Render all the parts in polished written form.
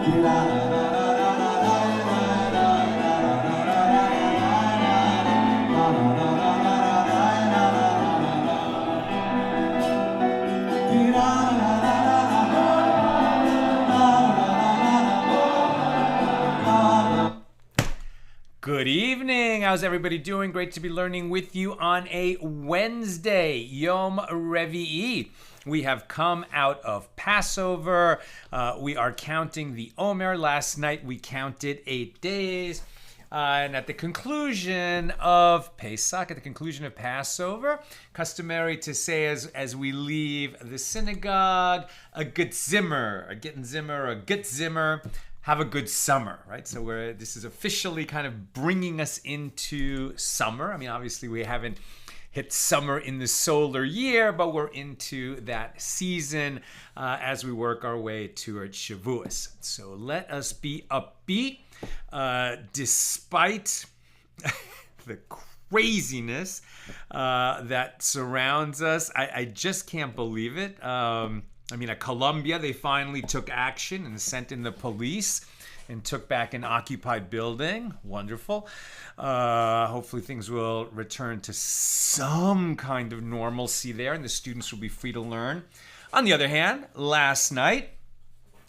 Good evening. How's everybody doing? Great to be learning with you on a Wednesday, Yom Revi'i. We have come out of Passover. We are counting the Omer. Last night we counted 8 days. And at the conclusion of Pesach, at the conclusion of Passover, customary to say as we leave the synagogue, a good zimmer, a gitten zimmer, a good zimmer. Have a good summer, right? So this is officially kind of bringing us into summer. I mean, obviously we haven't hit summer in the solar year, but we're into that season as we work our way towards Shavuos. So let us be upbeat despite the craziness that surrounds us. I just can't believe it. At Colombia, they finally took action and sent in the police and took back an occupied building. Wonderful. Hopefully things will return to some kind of normalcy there and the students will be free to learn. On the other hand, last night,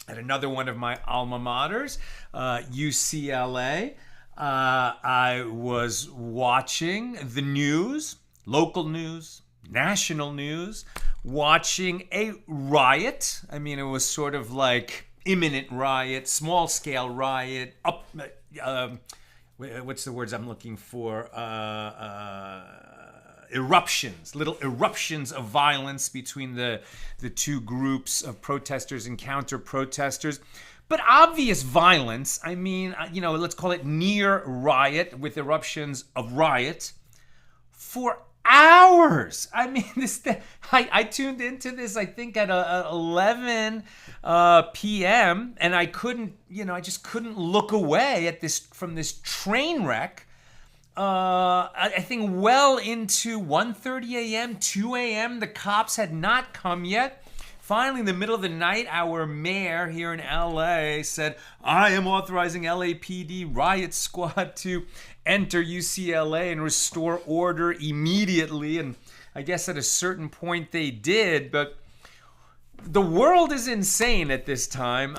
at another one of my alma maters, UCLA, I was watching the news, local news, national news, watching a riot. I mean, it was sort of like imminent riot, small scale riot, what's the words I'm looking for? Eruptions, little eruptions of violence between the two groups of protesters and counter-protesters. But obvious violence, I mean, let's call it near riot with eruptions of riot for hours. I mean, I tuned into this, I think, at 11 p.m. and I just couldn't look away from this train wreck. I think well into 1:30 a.m., 2 a.m. The cops had not come yet. Finally, in the middle of the night, our mayor here in LA said, I am authorizing LAPD riot squad to enter UCLA and restore order immediately. And I guess at a certain point they did, but the world is insane at this time.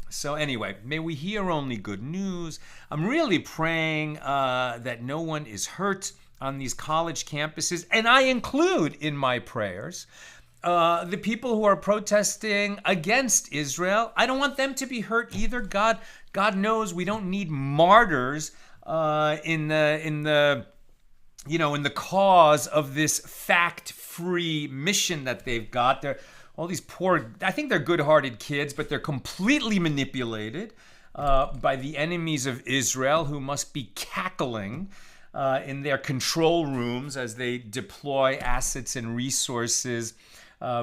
So anyway, may we hear only good news. I'm really praying that no one is hurt on these college campuses, and I include in my prayers the people who are protesting against Israel. I don't want them to be hurt either. God knows we don't need martyrs in the cause of this fact-free mission that they've got. They're all these poor, I think they're good-hearted kids, but they're completely manipulated by the enemies of Israel, who must be cackling in their control rooms as they deploy assets and resources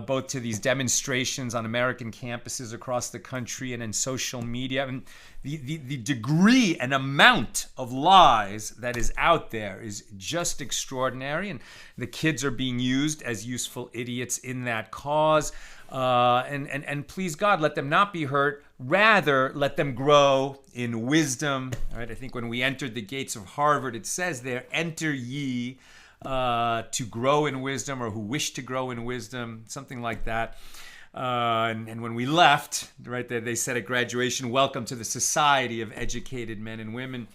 both to these demonstrations on American campuses across the country and in social media. And the degree and amount of lies that is out there is just extraordinary. And the kids are being used as useful idiots in that cause. And please God, let them not be hurt. Rather, let them grow in wisdom. All right, I think when we entered the gates of Harvard, it says there, enter ye to grow in wisdom, or who wish to grow in wisdom, something like that. And when we left, right there, they said at graduation, welcome to the society of educated men and women.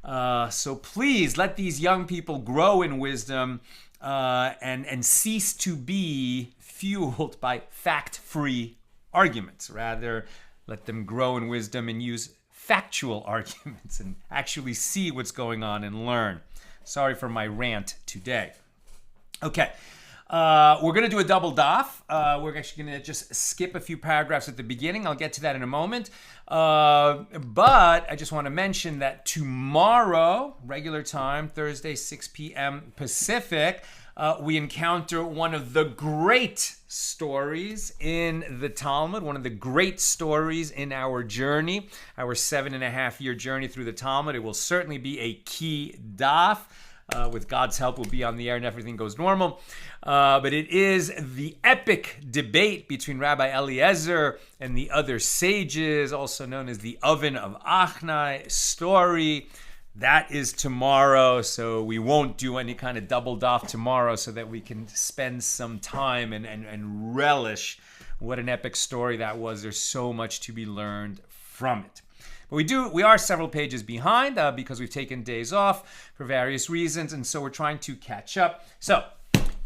So please let these young people grow in wisdom and cease to be fueled by fact-free arguments. Rather, let them grow in wisdom and use factual arguments and actually see what's going on and learn. Sorry for my rant today. Okay, we're going to do a double daf. We're actually going to just skip a few paragraphs at the beginning. I'll get to that in a moment. But I just want to mention that tomorrow, regular time, Thursday, 6 p.m. Pacific, we encounter one of the great stories in the Talmud, one of the great stories in our journey, our 7.5-year journey through the Talmud. It will certainly be a key daf. With God's help, we'll be on the air and everything goes normal. But it is the epic debate between Rabbi Eliezer and the other sages, also known as the Oven of Achnai story. That is tomorrow, so we won't do any kind of double daf tomorrow so that we can spend some time and relish what an epic story that was. There's so much to be learned from it. But we are several pages behind because we've taken days off for various reasons, and so we're trying to catch up. So,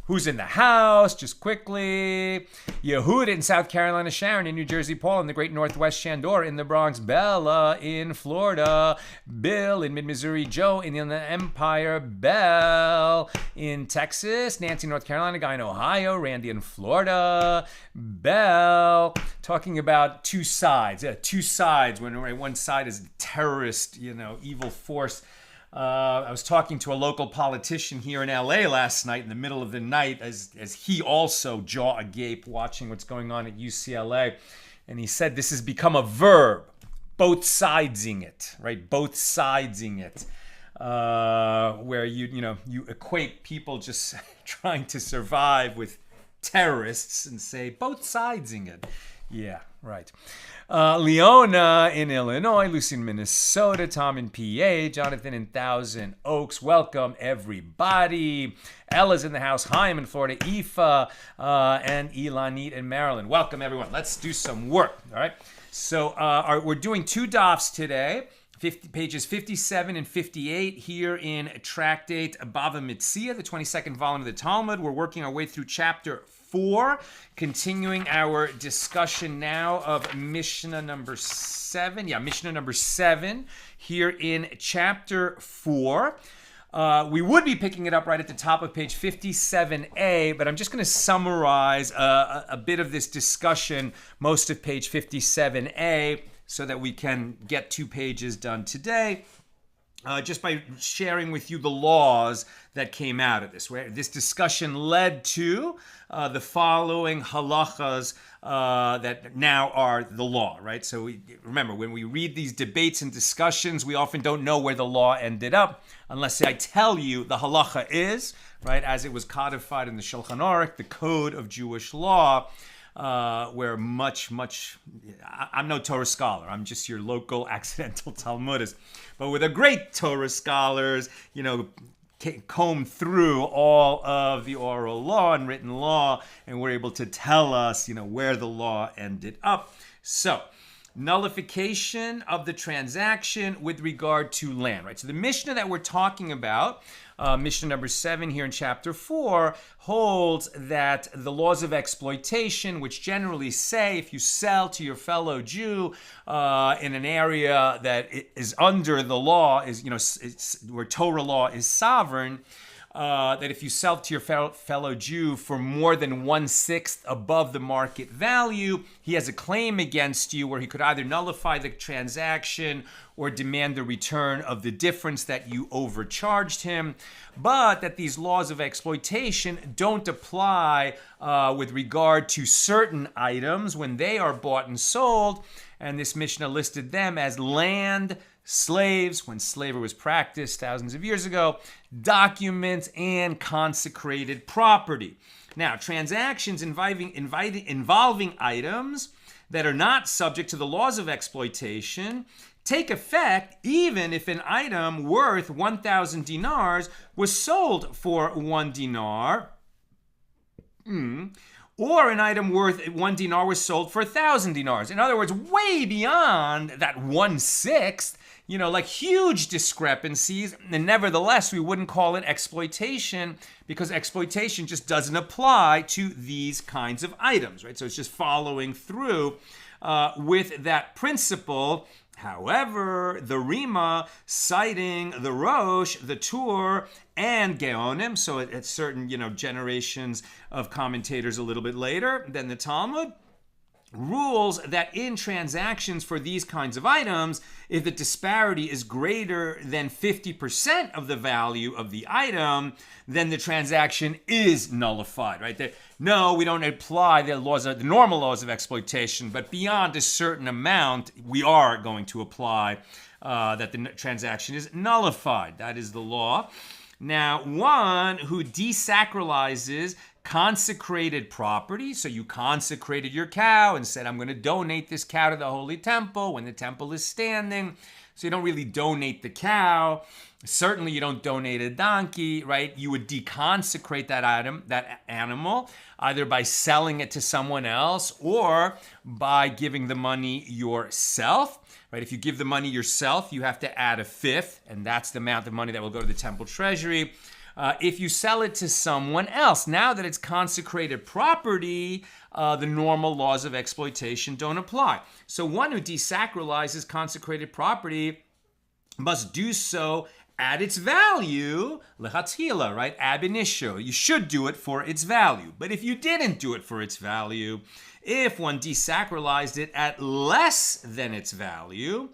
who's in the house? Just quickly. Yehuda in South Carolina, Sharon in New Jersey, Paul in the Great Northwest, Shandor in the Bronx, Bella in Florida, Bill in Mid-Missouri, Joe in the Empire, Belle in Texas, Nancy in North Carolina, Guy in Ohio, Randy in Florida, Belle talking about two sides. Two sides when one side is terrorist, evil force. I was talking to a local politician here in LA last night in the middle of the night as he also jaw agape watching what's going on at UCLA. And he said this has become a verb, both sidesing it, right? Both sidesing it, where you equate people just trying to survive with terrorists and say both sidesing it. Yeah, right. Leona in Illinois, Lucy in Minnesota, Tom in PA, Jonathan in Thousand Oaks. Welcome, everybody. Ella's in the house. Chaim in Florida, Aoife, and Ilanit in Maryland. Welcome, everyone. Let's do some work, all right? So we're doing two dafs today, pages 57 and 58 here in Tractate Bava Metzia, the 22nd volume of the Talmud. We're working our way through chapter 4, continuing our discussion now of Mishna number 7. Yeah, Mishna number 7 here in chapter 4. We would be picking it up right at the top of page 57a, but I'm just going to summarize a bit of this discussion, most of page 57a, so that we can get 2 pages done today. Just by sharing with you the laws that came out of this. Where this discussion led to the following halachas that now are the law, right? So remember, when we read these debates and discussions, we often don't know where the law ended up unless I tell you the halacha is, right, as it was codified in the Shulchan Aruch, the code of Jewish law. Where I'm no Torah scholar. I'm just your local accidental Talmudist. But with a great Torah scholars, comb through all of the oral law and written law, and we're able to tell us, where the law ended up. So, nullification of the transaction with regard to land, right? So the Mishnah that we're talking about, Mishnah number 7 here in chapter 4, holds that the laws of exploitation, which generally say if you sell to your fellow Jew in an area that is under the law, is where Torah law is sovereign, that if you sell to your fellow Jew for more than 1/6 above the market value, he has a claim against you where he could either nullify the transaction or demand the return of the difference that you overcharged him. But that these laws of exploitation don't apply with regard to certain items when they are bought and sold. And this Mishnah listed them as land, slaves, when slavery was practiced thousands of years ago, documents, and consecrated property. Now, transactions involving items that are not subject to the laws of exploitation take effect even if an item worth 1,000 dinars was sold for 1 dinar, or an item worth 1 dinar was sold for 1,000 dinars. In other words, way beyond that 1/6, like huge discrepancies. And nevertheless, we wouldn't call it exploitation because exploitation just doesn't apply to these kinds of items, right? So it's just following through with that principle. However, the Rima, citing the Rosh, the Tur, and Geonim, so at certain generations of commentators a little bit later than the Talmud, rules that in transactions for these kinds of items, if the disparity is greater than 50% of the value of the item, then the transaction is nullified, right? No, we don't apply the normal laws of exploitation, but beyond a certain amount, we are going to apply that the transaction is nullified. That is the law. Now, one who desacralizes consecrated property, so you consecrated your cow and said, I'm going to donate this cow to the holy temple when the temple is standing. So you don't really donate the cow. Certainly you don't donate a donkey, right? You would deconsecrate that animal, either by selling it to someone else or by giving the money yourself, right? If you give the money yourself, you have to add a fifth, and that's the amount of money that will go to the temple treasury. If you sell it to someone else, now that it's consecrated property, the normal laws of exploitation don't apply. So one who desacralizes consecrated property must do so at its value, lechatzila, right? Ab initio. You should do it for its value. But if you didn't do it for its value, if one desacralized it at less than its value,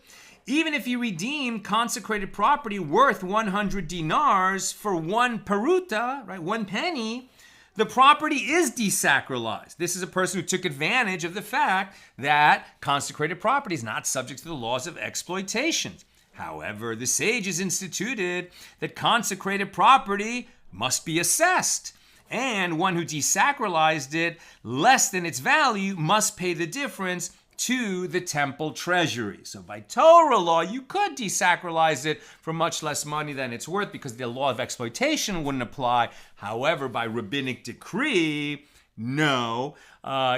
even if you redeem consecrated property worth 100 dinars for 1 peruta, right, 1 penny, the property is desacralized. This is a person who took advantage of the fact that consecrated property is not subject to the laws of exploitation. However, the sages instituted that consecrated property must be assessed, and one who desacralized it less than its value must pay the difference to the temple treasury. So by Torah law, you could desacralize it for much less money than it's worth because the law of exploitation wouldn't apply. However, by rabbinic decree, no,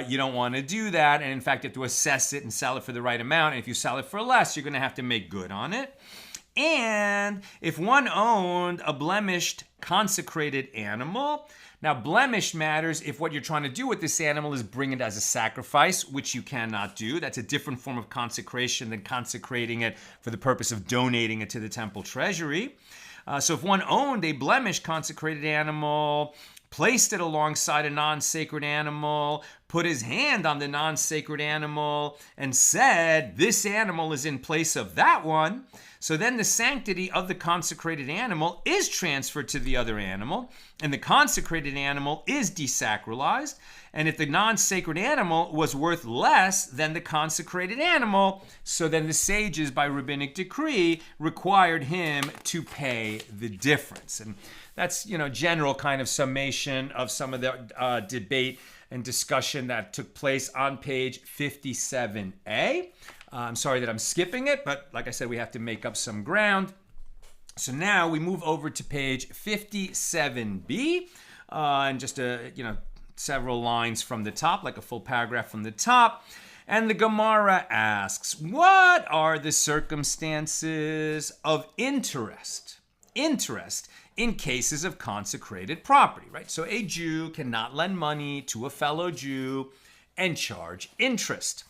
you don't want to do that. And in fact, you have to assess it and sell it for the right amount. And if you sell it for less, you're going to have to make good on it. And if one owned a blemished consecrated animal, now blemished matters if what you're trying to do with this animal is bring it as a sacrifice, which you cannot do. That's a different form of consecration than consecrating it for the purpose of donating it to the temple treasury. So if one owned a blemished consecrated animal, placed it alongside a non-sacred animal, put his hand on the non-sacred animal, and said, this animal is in place of that one, so then the sanctity of the consecrated animal is transferred to the other animal, and the consecrated animal is desacralized. And if the non-sacred animal was worth less than the consecrated animal, so then the sages, by rabbinic decree, required him to pay the difference. And that's, general kind of summation of some of the debate and discussion that took place on page 57a. I'm sorry that I'm skipping it, but like I said, we have to make up some ground. So now we move over to page 57b, and just several lines from the top, like a full paragraph from the top. And the Gemara asks, what are the circumstances of interest in cases of consecrated property, right? So a Jew cannot lend money to a fellow Jew and charge interest.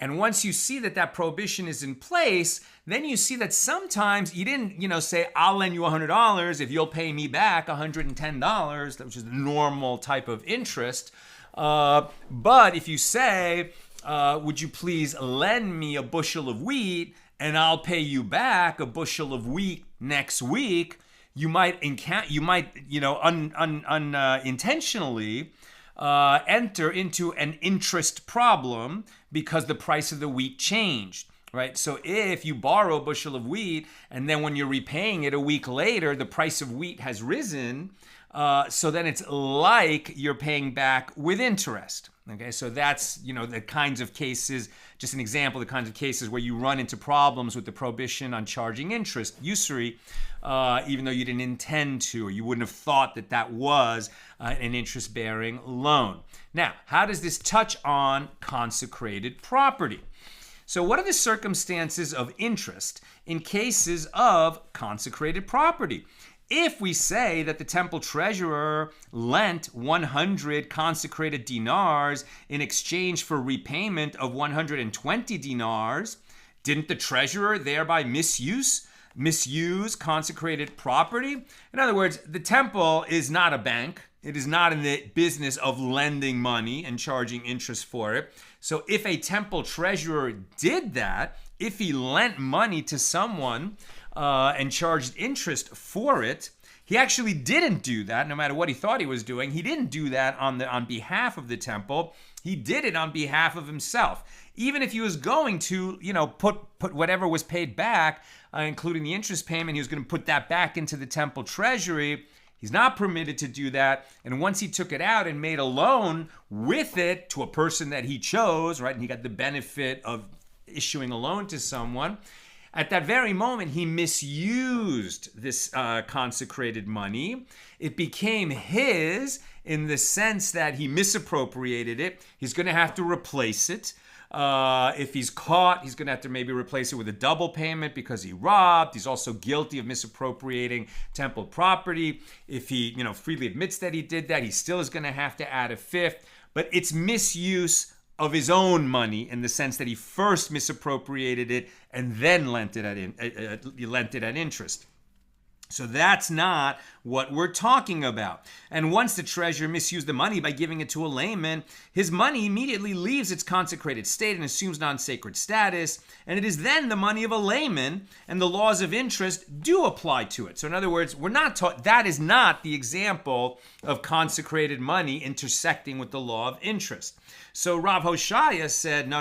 And once you see that prohibition is in place, then you see that sometimes you didn't, say, I'll lend you $100 if you'll pay me back $110, which is the normal type of interest. But if you say, would you please lend me a bushel of wheat and I'll pay you back a bushel of wheat next week, you might unintentionally enter into an interest problem because the price of the wheat changed, right? So if you borrow a bushel of wheat and then when you're repaying it a week later, the price of wheat has risen, so then it's like you're paying back with interest. Okay, so that's, the kinds of cases, just an example, the kinds of cases where you run into problems with the prohibition on charging interest, usury, even though you didn't intend to, or you wouldn't have thought that was an interest-bearing loan. Now, how does this touch on consecrated property? So what are the circumstances of interest in cases of consecrated property? If we say that the temple treasurer lent 100 consecrated dinars in exchange for repayment of 120 dinars, didn't the treasurer thereby misuse consecrated property? In other words, the temple is not a bank. It is not in the business of lending money and charging interest for it. So if a temple treasurer did that, if he lent money to someone and charged interest for it, he actually didn't do that, no matter what he thought he was doing. He didn't do that on behalf of the temple. He did it on behalf of himself. Even if he was going to, put whatever was paid back, including the interest payment, he was going to put that back into the temple treasury. He's not permitted to do that. And once he took it out and made a loan with it to a person that he chose, right, and he got the benefit of issuing a loan to someone, at that very moment, he misused this consecrated money. It became his in the sense that he misappropriated it. He's going to have to replace it. If he's caught, he's going to have to maybe replace it with a double payment because he robbed. He's also guilty of misappropriating temple property. If he, freely admits that he did that, he still is going to have to add a fifth. But it's misuse of his own money in the sense that he first misappropriated it and then lent it at interest. So that's not what we're talking about. And once the treasurer misused the money by giving it to a layman, his money immediately leaves its consecrated state and assumes non-sacred status. And it is then the money of a layman, and the laws of interest do apply to it. So in other words, we're not taught, that is not the example of consecrated money intersecting with the law of interest. So Rav Hoshaya said, no.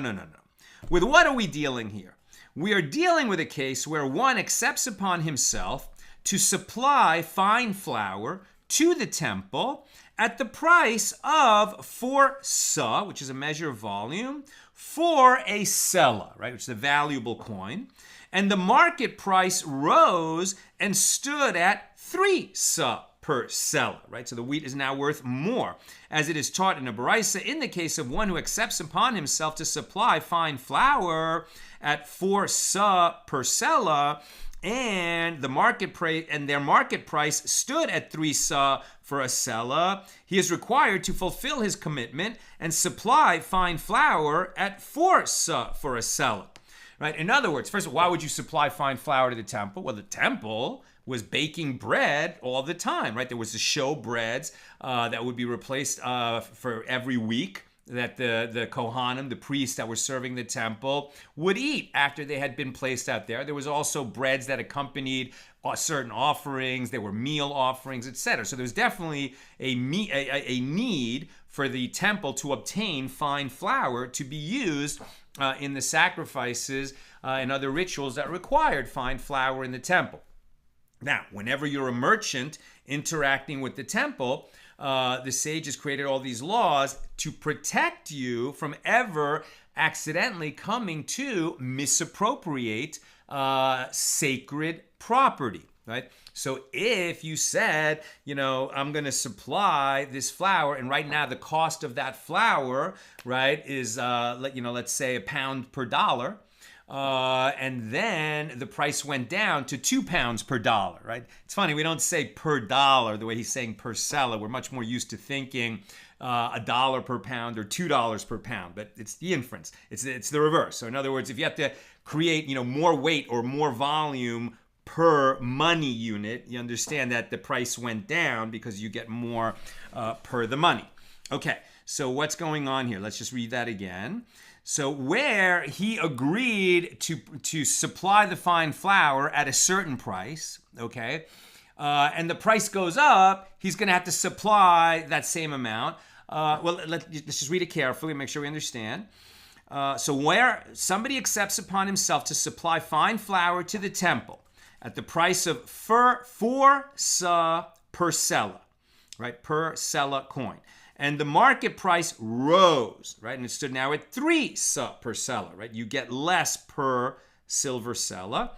With what are we dealing here? We are dealing with a case where one accepts upon himself to supply fine flour to the temple at the price of 4 sa, which is a measure of volume, for a sela, right, which is a valuable coin. And the market price rose and stood at 3 sa per sela, right? So the wheat is now worth more. As it is taught in a baraisa, in the case of one who accepts upon himself to supply fine flour at 4 sa per sela, and their market price stood at 3 sa for a sela, he is required to fulfill his commitment and supply fine flour at 4 sa for a sela. Right? In other words, first of all, why would you supply fine flour to the temple? Well, the temple was baking bread all the time, right? There was the show breads that would be replaced for every week that the Kohanim, the priests that were serving the temple, would eat after they had been placed out there. There was also breads that accompanied certain offerings. There were meal offerings, etc. So there was definitely a need for the temple to obtain fine flour to be used in the sacrifices and other rituals that required fine flour in the temple. Now, whenever you're a merchant interacting with the temple, the sages created all these laws to protect you from ever accidentally coming to misappropriate sacred property, right? So if you said, I'm going to supply this flour, and right now the cost of that flour, right, is, let's say £1 per dollar, and then the price went down to 2 pounds per dollar, right? It's funny, we don't say per dollar the way he's saying per sela. We're much more used to thinking $1 per pound or $2 per pound, but it's the inference. It's the reverse. So in other words, if you have to create, more weight or more volume per money unit, you understand that the price went down because you get more per the money. Okay, so what's going on here? Let's just read that again. So where he agreed to supply the fine flour at a certain price, okay, and the price goes up, he's going to have to supply that same amount. Let's just read it carefully and make sure we understand. So where somebody accepts upon himself to supply fine flour to the temple at the price of 4 sa per sela, right, per sela coin. And the market price rose, right? And it stood now at 3 sa per sela, right? You get less per silver sela.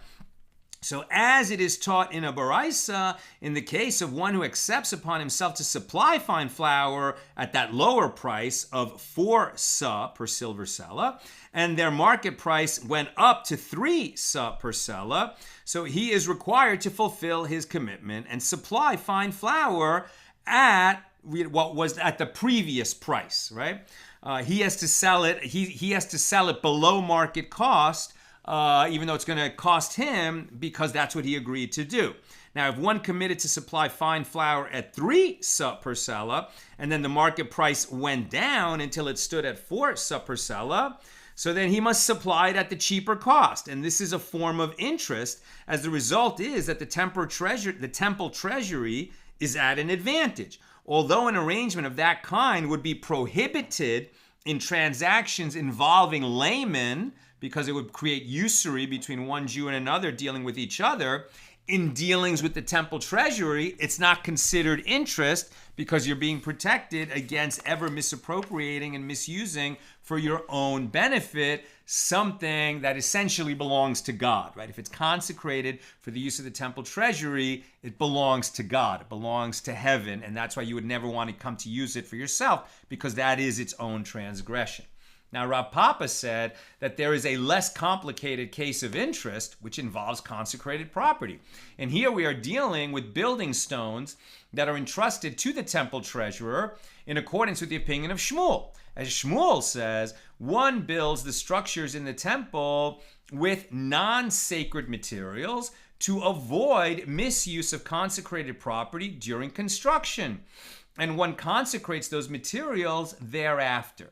So as it is taught in a baraisa, in the case of one who accepts upon himself to supply fine flour at that lower price of 4 sa per silver sela, and their market price went up to 3 sa per sela, so he is required to fulfill his commitment and supply fine flour at what was at the previous price, right? He has to sell it. He has to sell it below market cost, even though it's going to cost him, because that's what he agreed to do. Now, if one committed to supply fine flour at 3 sa per sela, and then the market price went down until it stood at 4 sa per sela, so then he must supply it at the cheaper cost. And this is a form of interest, as the result is that the temple treasury is at an advantage. Although an arrangement of that kind would be prohibited in transactions involving laymen, because it would create usury between one Jew and another dealing with each other. In dealings with the temple treasury, it's not considered interest because you're being protected against ever misappropriating and misusing for your own benefit something that essentially belongs to God, right? If it's consecrated for the use of the temple treasury, it belongs to God. It belongs to heaven, and that's why you would never want to come to use it for yourself, because that is its own transgression. Now, Rav Papa said that there is a less complicated case of interest, which involves consecrated property. And here we are dealing with building stones that are entrusted to the temple treasurer in accordance with the opinion of Shmuel. As Shmuel says, one builds the structures in the temple with non-sacred materials to avoid misuse of consecrated property during construction. And one consecrates those materials thereafter.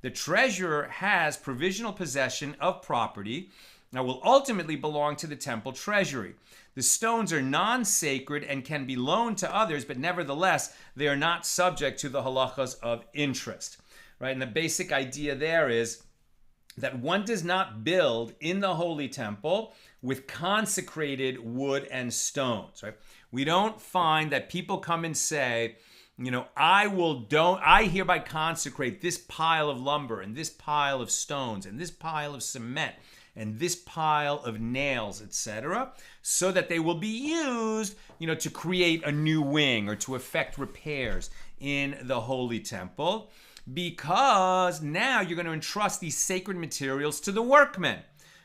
The treasurer has provisional possession of property that will ultimately belong to the temple treasury. The stones are non-sacred and can be loaned to others, but nevertheless, they are not subject to the halachas of interest. Right? And the basic idea there is that one does not build in the holy temple with consecrated wood and stones. Right? We don't find that people come and say, I hereby consecrate this pile of lumber and this pile of stones and this pile of cement and this pile of nails, etc., so that they will be used, to create a new wing or to effect repairs in the holy temple, because now you're going to entrust these sacred materials to the workmen.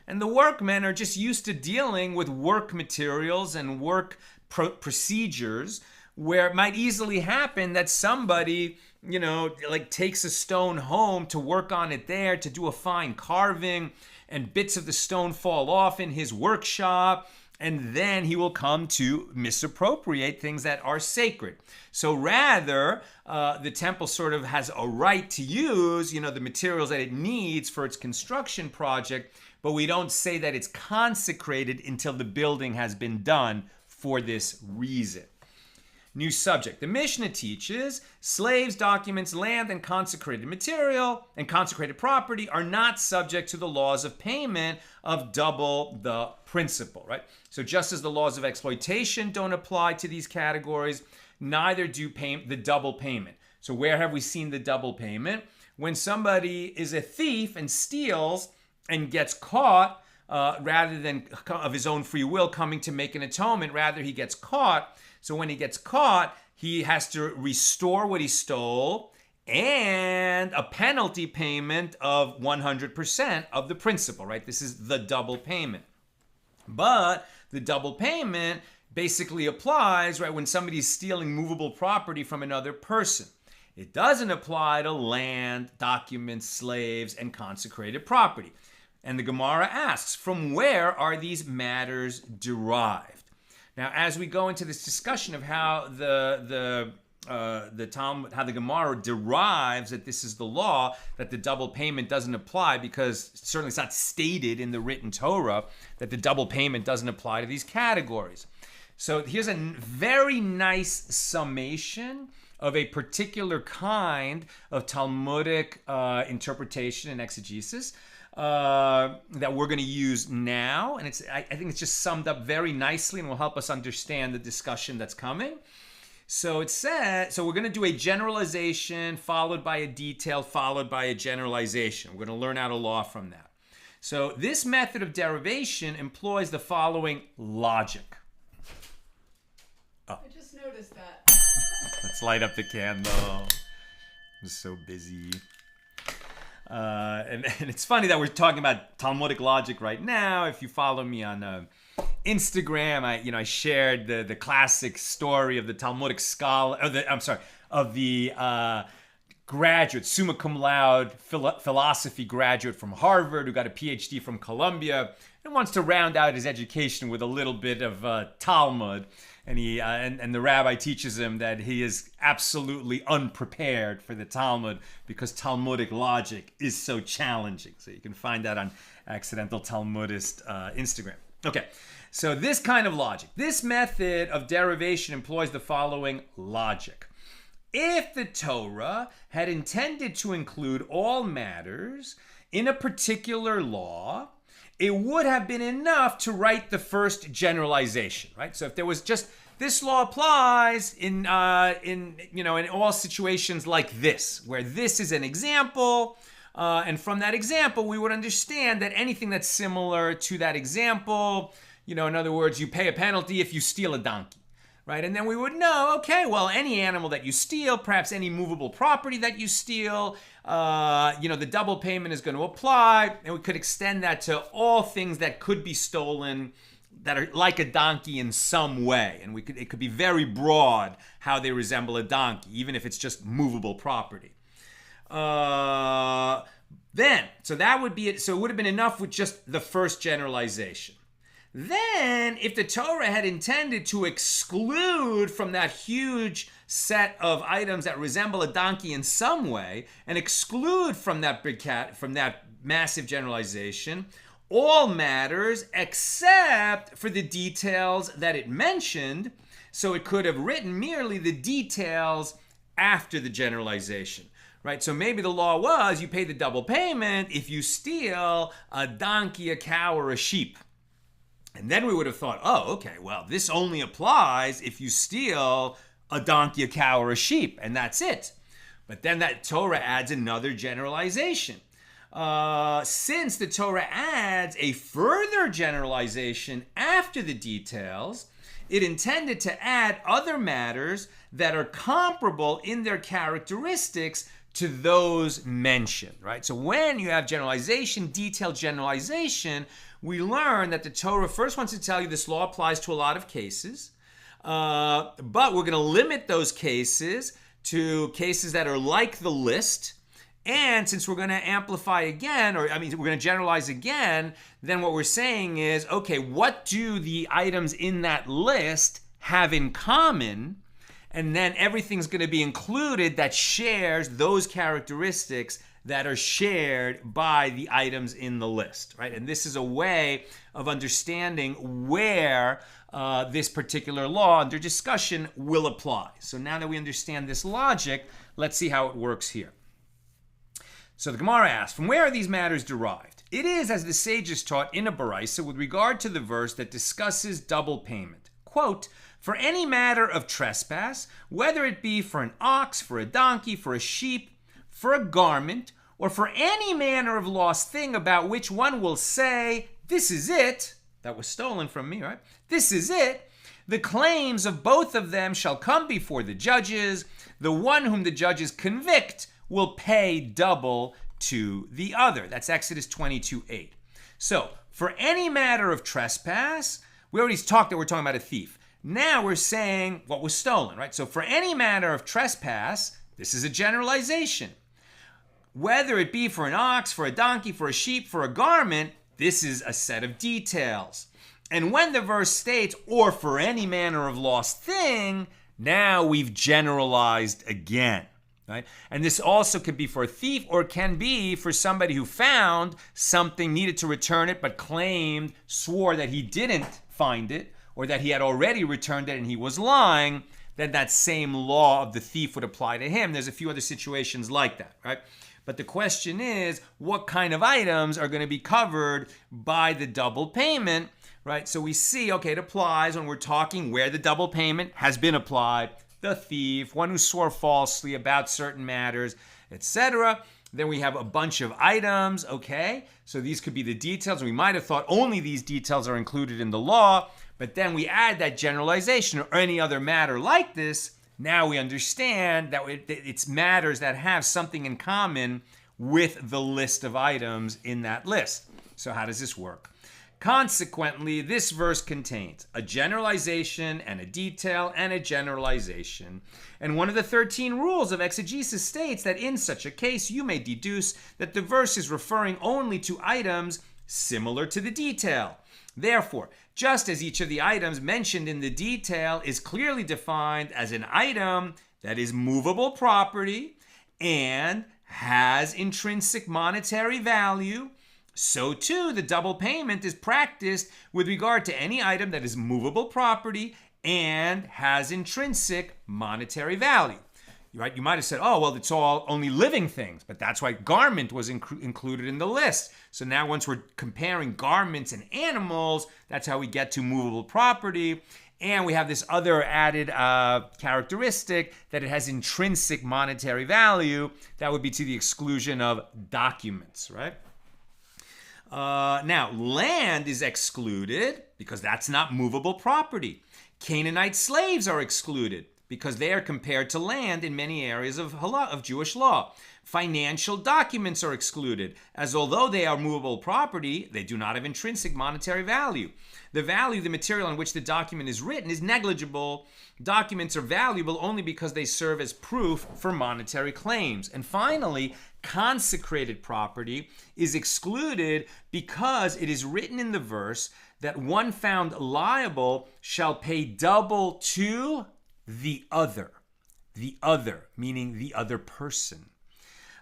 And the workmen are just used to dealing with work materials and work procedures, where it might easily happen that somebody, takes a stone home to work on it there, to do a fine carving, and bits of the stone fall off in his workshop, and then he will come to misappropriate things that are sacred. So rather, the temple sort of has a right to use, the materials that it needs for its construction project, but we don't say that it's consecrated until the building has been done for this reason. New subject. The Mishna teaches slaves, documents, land, and consecrated material and consecrated property are not subject to the laws of payment of double the principal, right? So just as the laws of exploitation don't apply to these categories, neither do the double payment. So where have we seen the double payment? When somebody is a thief and steals and gets caught, rather than of his own free will coming to make an atonement, rather he gets caught. So when he gets caught, he has to restore what he stole and a penalty payment of 100% of the principal, right? This is the double payment. But the double payment basically applies, right, when somebody's stealing movable property from another person. It doesn't apply to land, documents, slaves, and consecrated property. And the Gemara asks, from where are these matters derived? Now, as we go into this discussion of how the Talmud, how the Gemara derives that this is the law, that the double payment doesn't apply, because certainly it's not stated in the written Torah that the double payment doesn't apply to these categories. So here's a very nice summation of a particular kind of Talmudic interpretation and exegesis that we're going to use now, and I think it's just summed up very nicely and will help us understand the discussion that's coming. So it says, so we're going to do a generalization followed by a detail followed by a generalization. We're going to learn out a law from that. So this method of derivation employs the following logic. I just noticed that. Let's light up the candle. I'm so busy. And it's funny that we're talking about Talmudic logic right now. If you follow me on Instagram, I shared the classic story of the Talmudic scholar, of the graduate, summa cum laude philosophy graduate from Harvard who got a PhD from Columbia and wants to round out his education with a little bit of Talmud. And and the rabbi teaches him that he is absolutely unprepared for the Talmud because Talmudic logic is so challenging. So you can find that on Accidental Talmudist Instagram. Okay, so this kind of logic, this method of derivation employs the following logic. if the Torah had intended to include all matters in a particular law, it would have been enough to write the first generalization, right? So if there was just this law applies in all situations like this, where this is an example, and from that example we would understand that anything that's similar to that example, in other words, you pay a penalty if you steal a donkey. Right? And then we would know, okay, well, any animal that you steal, perhaps any movable property that you steal, the double payment is going to apply, and we could extend that to all things that could be stolen that are like a donkey in some way. And it could be very broad how they resemble a donkey, even if it's just movable property. So that would be it. So it would have been enough with just the first generalization. Then, if the Torah had intended to exclude from that huge set of items that resemble a donkey in some way, and exclude from that big cat, from that massive generalization, all matters except for the details that it mentioned, so it could have written merely the details after the generalization. Right, so maybe the law was you pay the double payment if you steal a donkey, a cow, or a sheep. And then we would have thought, oh, okay, well, this only applies if you steal a donkey, a cow, or a sheep, and that's it. But then that Torah adds another generalization. Since the Torah adds a further generalization after the details, it intended to add other matters that are comparable in their characteristics to those mentioned, right? So when you have generalization, detailed generalization, we learn that the Torah first wants to tell you this law applies to a lot of cases, but we're going to limit those cases to cases that are like the list. And since we're going to amplify again, we're going to generalize again, then what we're saying is, okay, what do the items in that list have in common? And then everything's going to be included that shares those characteristics that are shared by the items in the list, right? And this is a way of understanding where this particular law under discussion will apply. So now that we understand this logic, let's see how it works here. So the Gemara asks, from where are these matters derived? It is, as the sages taught in a baraisa with regard to the verse that discusses double payment. Quote, for any matter of trespass, whether it be for an ox, for a donkey, for a sheep, for a garment, or for any manner of lost thing about which one will say, this is it, that was stolen from me, right? This is it. The claims of both of them shall come before the judges. The one whom the judges convict will pay double to the other. That's Exodus 22:8. So, for any matter of trespass, we already talked that we're talking about a thief. Now we're saying what was stolen, right? So for any matter of trespass, this is a generalization. Whether it be for an ox, for a donkey, for a sheep, for a garment, this is a set of details. And when the verse states, or for any manner of lost thing, now we've generalized again, right? And this also could be for a thief, or it can be for somebody who found something, needed to return it, but swore that he didn't find it, or that he had already returned it and he was lying, then that same law of the thief would apply to him. There's a few other situations like that, right? But the question is, what kind of items are going to be covered by the double payment, right? So we see, okay, it applies when we're talking where the double payment has been applied, the thief, one who swore falsely about certain matters, etc. Then we have a bunch of items, okay? So these could be the details. We might have thought only these details are included in the law, but then we add that generalization or any other matter like this. Now we understand that it's matters that have something in common with the list of items in that list. So how does this work? Consequently, this verse contains a generalization and a detail and a generalization. And one of the 13 rules of exegesis states that in such a case, you may deduce that the verse is referring only to items similar to the detail. Therefore, just as each of the items mentioned in the detail is clearly defined as an item that is movable property and has intrinsic monetary value, so too the double payment is practiced with regard to any item that is movable property and has intrinsic monetary value. right? You might have said, oh, well, it's all only living things, but that's why garment was included in the list. So now once we're comparing garments and animals, that's how we get to movable property. And we have this other added characteristic that it has intrinsic monetary value. That would be to the exclusion of documents, right? Now, land is excluded because that's not movable property. Canaanite slaves are excluded because they are compared to land in many areas of Jewish law. Financial documents are excluded, as although they are movable property, they do not have intrinsic monetary value. The value of the material on which the document is written is negligible. Documents are valuable only because they serve as proof for monetary claims. And finally, consecrated property is excluded because it is written in the verse that one found liable shall pay double to the other, meaning the other person,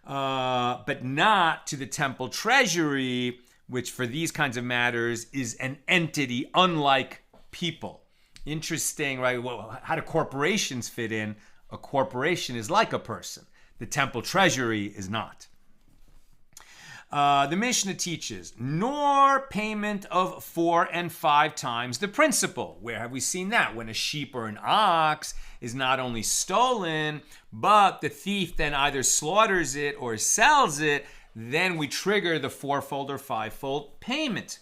but not to the temple treasury, which for these kinds of matters is an entity unlike people. Interesting, right? Well, how do corporations fit in? A corporation is like a person. The temple treasury is not. The Mishna teaches, nor payment of 4 and 5 times the principal. Where have we seen that? When a sheep or an ox is not only stolen, but the thief then either slaughters it or sells it, then we trigger the 4-fold or 5-fold payment.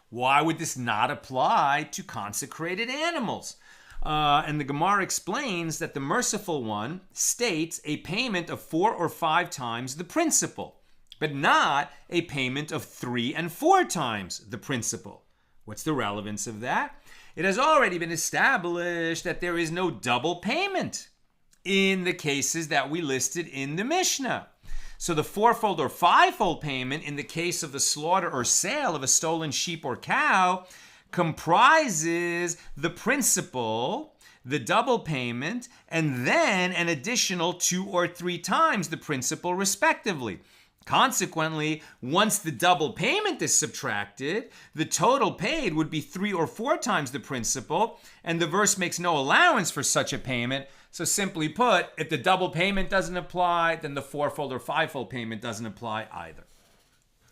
Why would this not apply to consecrated animals? And the Gemara explains that the merciful one states a payment of 4 or 5 times the principal, but not a payment of 3 and 4 times the principal. What's the relevance of that? It has already been established that there is no double payment in the cases that we listed in the Mishnah. So the 4-fold or 5-fold payment in the case of the slaughter or sale of a stolen sheep or cow comprises the principal, the double payment, and then an additional 2 or 3 times the principal respectively. Consequently, once the double payment is subtracted, the total paid would be 3 or 4 times the principal, and the verse makes no allowance for such a payment. So simply put, if the double payment doesn't apply, then the 4-fold or 5-fold payment doesn't apply either.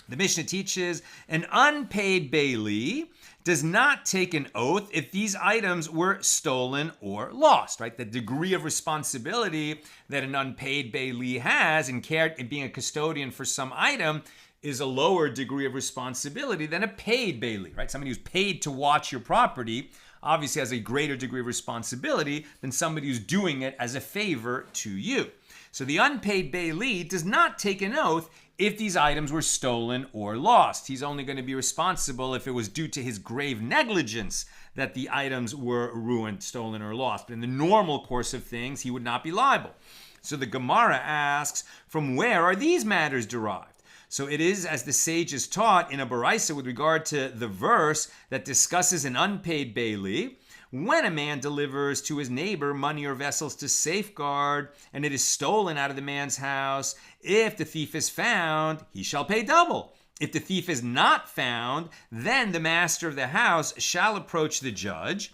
The Mishnah teaches an unpaid bailee does not take an oath if these items were stolen or lost, right? The degree of responsibility that an unpaid bailee has in being a custodian for some item is a lower degree of responsibility than a paid bailee, right? Somebody who's paid to watch your property obviously has a greater degree of responsibility than somebody who's doing it as a favor to you. So the unpaid bailee does not take an oath if these items were stolen or lost. He's only going to be responsible if it was due to his grave negligence that the items were ruined, stolen, or lost. But in the normal course of things, he would not be liable. So the Gemara asks, from where are these matters derived? So it is as the sages taught in a baraisa with regard to the verse that discusses an unpaid bailee. When a man delivers to his neighbor money or vessels to safeguard, and it is stolen out of the man's house, if the thief is found, he shall pay double. If the thief is not found, then the master of the house shall approach the judge.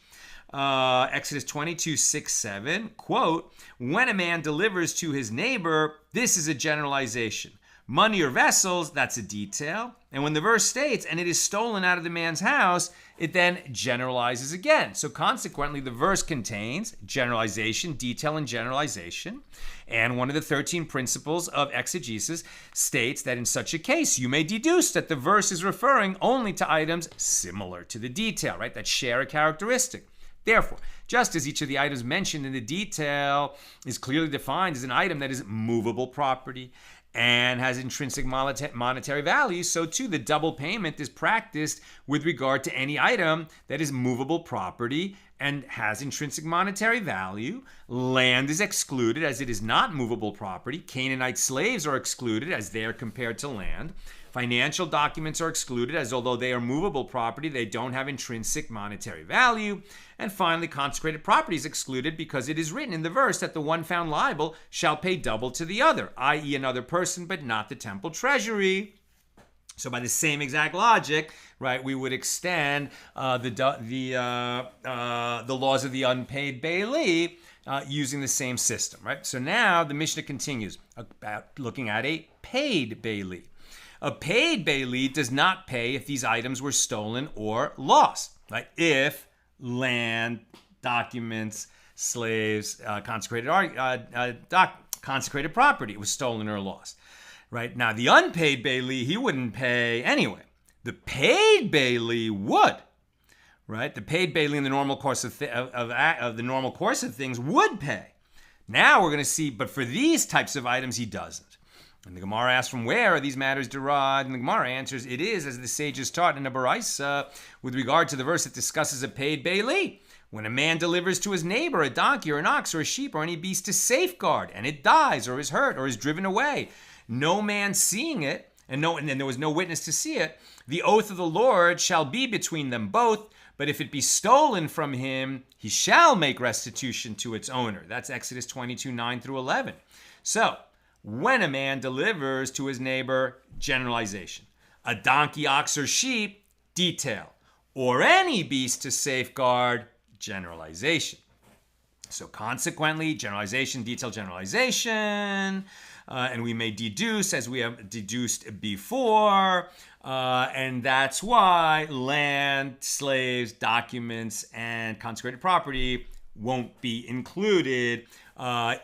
Exodus 22:6-7, quote, when a man delivers to his neighbor, this is a generalization. Money or vessels, that's a detail. And when the verse states, and it is stolen out of the man's house, it then generalizes again. So consequently, the verse contains generalization, detail, and generalization. And one of the 13 principles of exegesis states that in such a case, you may deduce that the verse is referring only to items similar to the detail, right? That share a characteristic. Therefore, just as each of the items mentioned in the detail is clearly defined as an item that is movable property and has intrinsic monetary value, so too the double payment is practiced with regard to any item that is movable property and has intrinsic monetary value. Land is excluded as it is not movable property. Canaanite slaves are excluded as they are compared to land. Financial documents are excluded as although they are movable property, they don't have intrinsic monetary value. And finally, consecrated property is excluded because it is written in the verse that the one found liable shall pay double to the other, i.e. another person, but not the temple treasury. So by the same exact logic, right, we would extend the laws of the unpaid bailee using the same system, right? So now the Mishnah continues about looking at a paid bailee. A paid bailee does not pay if these items were stolen or lost, right? If land, documents, slaves, consecrated property was stolen or lost, right? Now, the unpaid bailee, he wouldn't pay anyway. The paid bailee would, right? The paid bailee in the normal course of the normal course of things would pay. Now we're going to see, but for these types of items, he doesn't. And the Gemara asks, from where are these matters derived? And the Gemara answers, it is, as the sages taught in a Baraisa, with regard to the verse that discusses a paid bailee. When a man delivers to his neighbor a donkey or an ox or a sheep or any beast to safeguard, and it dies or is hurt or is driven away, no man seeing it, and there was no witness to see it, the oath of the Lord shall be between them both, but if it be stolen from him, he shall make restitution to its owner. That's Exodus 22, 9 through 11. So, when a man delivers to his neighbor, generalization. A donkey, ox, or sheep, detail. Or any beast to safeguard, generalization. So consequently, generalization, detail, generalization. And we may deduce, as we have deduced before, and that's why land, slaves, documents, and consecrated property won't be included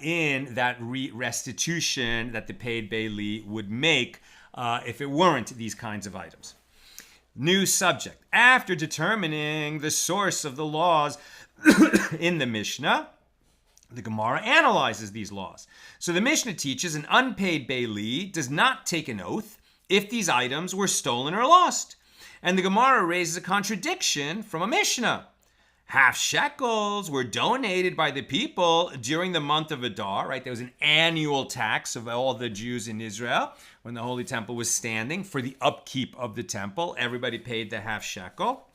in that restitution that the paid bailee would make if it weren't these kinds of items. New subject. After determining the source of the laws in the Mishnah, the Gemara analyzes these laws. So the Mishnah teaches an unpaid bailee does not take an oath if these items were stolen or lost. And the Gemara raises a contradiction from a Mishnah. Half shekels were donated by the people during the month of Adar, right? There was an annual tax of all the Jews in Israel when the Holy Temple was standing for the upkeep of the temple. Everybody paid the half shekel.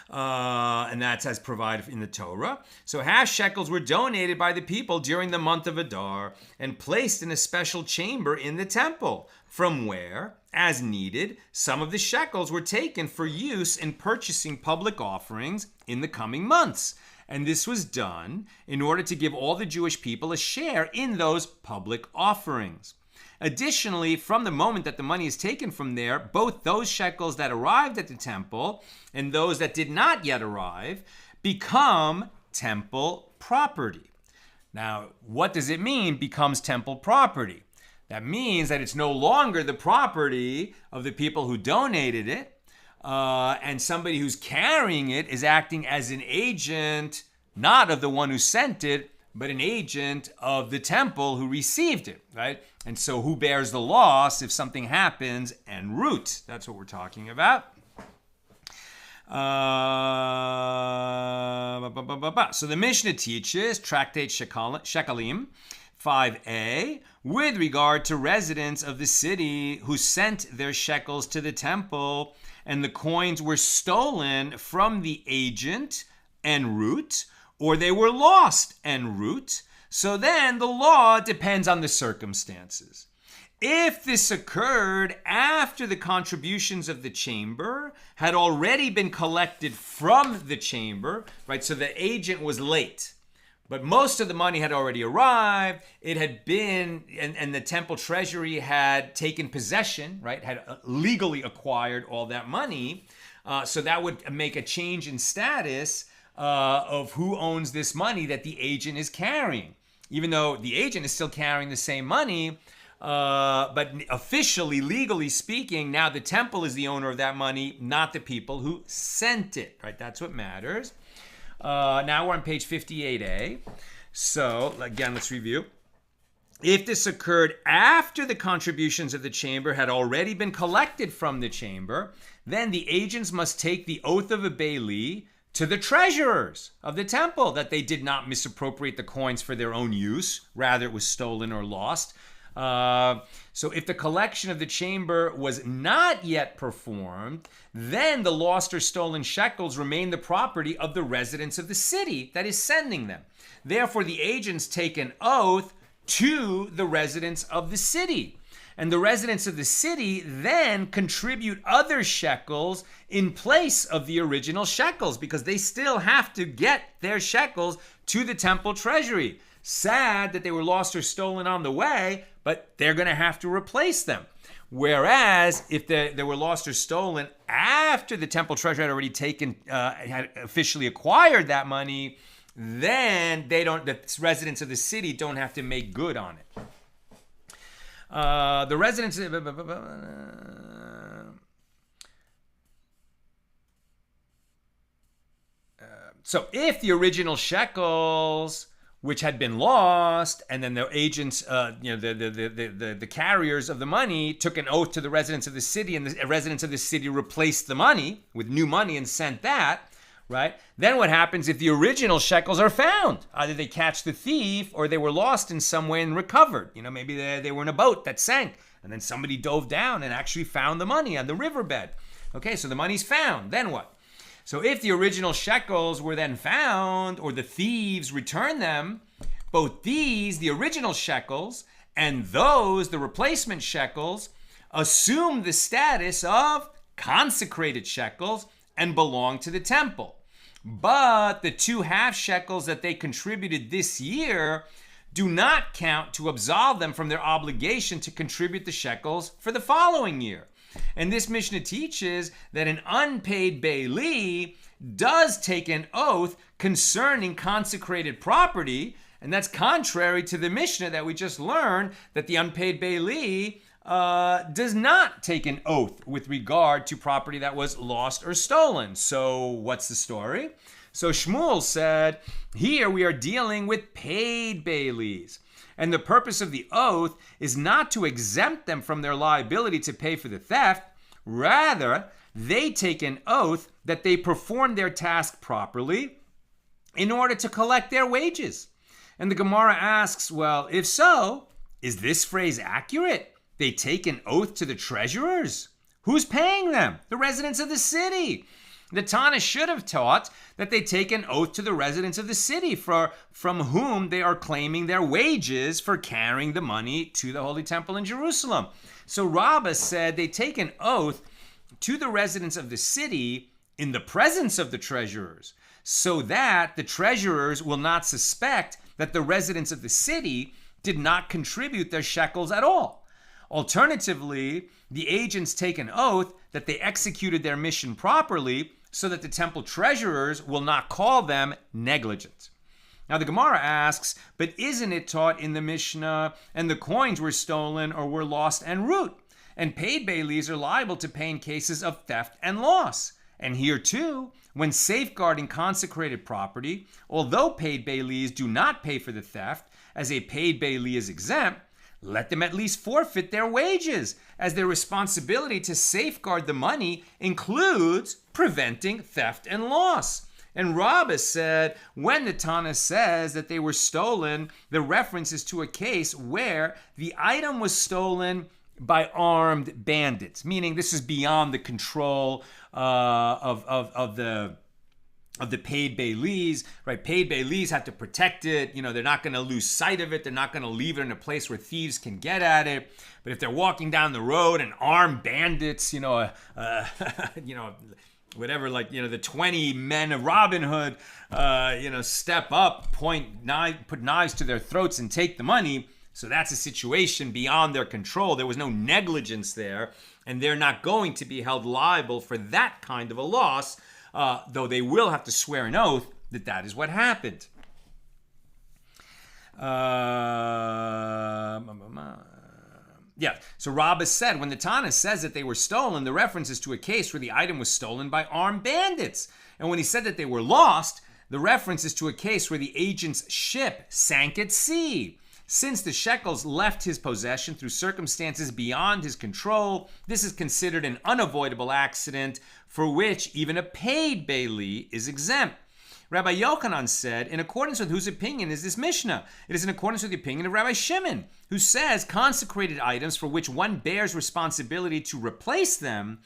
And that's as provided in the Torah. So half shekels were donated by the people during the month of Adar and placed in a special chamber in the temple, from where, as needed, some of the shekels were taken for use in purchasing public offerings in the coming months. And this was done in order to give all the Jewish people a share in those public offerings. Additionally, from the moment that the money is taken from there, both those shekels that arrived at the temple and those that did not yet arrive become temple property. Now, what does it mean, becomes temple property? That means that it's no longer the property of the people who donated it, and somebody who's carrying it is acting as an agent, not of the one who sent it, but an agent of the temple who received it, right? And so who bears the loss if something happens en route? That's what we're talking about. So the Mishnah teaches, Tractate Shekalim 5a, with regard to residents of the city who sent their shekels to the temple and the coins were stolen from the agent en route, or they were lost en route, so then the law depends on the circumstances. If this occurred after the contributions of the chamber had already been collected from the chamber, right, so the agent was late, but most of the money had already arrived, it had been, and the temple treasury had taken possession, right, had legally acquired all that money, so that would make a change in status of who owns this money that the agent is carrying. Even though the agent is still carrying the same money, but officially, legally speaking, now the temple is the owner of that money, not the people who sent it, right? That's what matters. Now we're on page 58a. So, again, let's review. If this occurred after the contributions of the chamber had already been collected from the chamber, then the agents must take the oath of a bailee to the treasurers of the temple that they did not misappropriate the coins for their own use, rather it was stolen or lost. So if the collection of the chamber was not yet performed, then the lost or stolen shekels remain the property of the residents of the city that is sending them. Therefore, the agents take an oath to the residents of the city. And the residents of the city then contribute other shekels in place of the original shekels, because they still have to get their shekels to the temple treasury. Sad that they were lost or stolen on the way, but they're going to have to replace them. Whereas if they were lost or stolen after the temple treasury had already had officially acquired that money, then the residents of the city don't have to make good on it. The residents. So if the original shekels, which had been lost, and then the agents, the carriers of the money, took an oath to the residents of the city, and the residents of the city replaced the money with new money and sent that, right? Then what happens if the original shekels are found? Either they catch the thief, or they were lost in some way and recovered. Maybe they were in a boat that sank, and then somebody dove down and actually found the money on the riverbed. Okay, so the money's found. Then what? So if the original shekels were then found, or the thieves returned them, both these, the original shekels, and those, the replacement shekels, assume the status of consecrated shekels and belong to the temple. But the 2 half shekels that they contributed this year do not count to absolve them from their obligation to contribute the shekels for the following year. And this Mishnah teaches that an unpaid bailee does take an oath concerning consecrated property, and that's contrary to the Mishnah that we just learned, that the unpaid bailee does not take an oath with regard to property that was lost or stolen. So what's the story? So Shmuel said, here we are dealing with paid bailees. And the purpose of the oath is not to exempt them from their liability to pay for the theft. Rather, they take an oath that they perform their task properly in order to collect their wages. And the Gemara asks, well, if so, is this phrase accurate? They take an oath to the treasurers? Who's paying them? The residents of the city. The Tana should have taught that they take an oath to the residents of the city from whom they are claiming their wages for carrying the money to the Holy Temple in Jerusalem. So Rabbah said they take an oath to the residents of the city in the presence of the treasurers, so that the treasurers will not suspect that the residents of the city did not contribute their shekels at all. Alternatively, the agents take an oath that they executed their mission properly, so that the temple treasurers will not call them negligent. Now the Gemara asks, but isn't it taught in the Mishnah, and the coins were stolen or were lost en route? And paid bailees are liable to pay in cases of theft and loss. And here too, when safeguarding consecrated property, although paid bailees do not pay for the theft, as a paid bailee is exempt, let them at least forfeit their wages, as their responsibility to safeguard the money includes preventing theft and loss. And Rabbah said, when the Tana says that they were stolen, the reference is to a case where the item was stolen by armed bandits, meaning this is beyond the control of the paid bailees, right? Paid bailees have to protect it. They're not going to lose sight of it. They're not going to leave it in a place where thieves can get at it. But if they're walking down the road and armed bandits, whatever, the 20 men of Robin Hood, step up, put knives to their throats and take the money. So that's a situation beyond their control. There was no negligence there, and they're not going to be held liable for that kind of a loss. Though they will have to swear an oath that that is what happened. So Rabbah said, when the Tana says that they were stolen, the reference is to a case where the item was stolen by armed bandits. And when he said that they were lost, the reference is to a case where the agent's ship sank at sea. Since the shekels left his possession through circumstances beyond his control, this is considered an unavoidable accident for which even a paid bailee is exempt. Rabbi Yochanan said, in accordance with whose opinion is this Mishnah? It is in accordance with the opinion of Rabbi Shimon, who says consecrated items for which one bears responsibility to replace them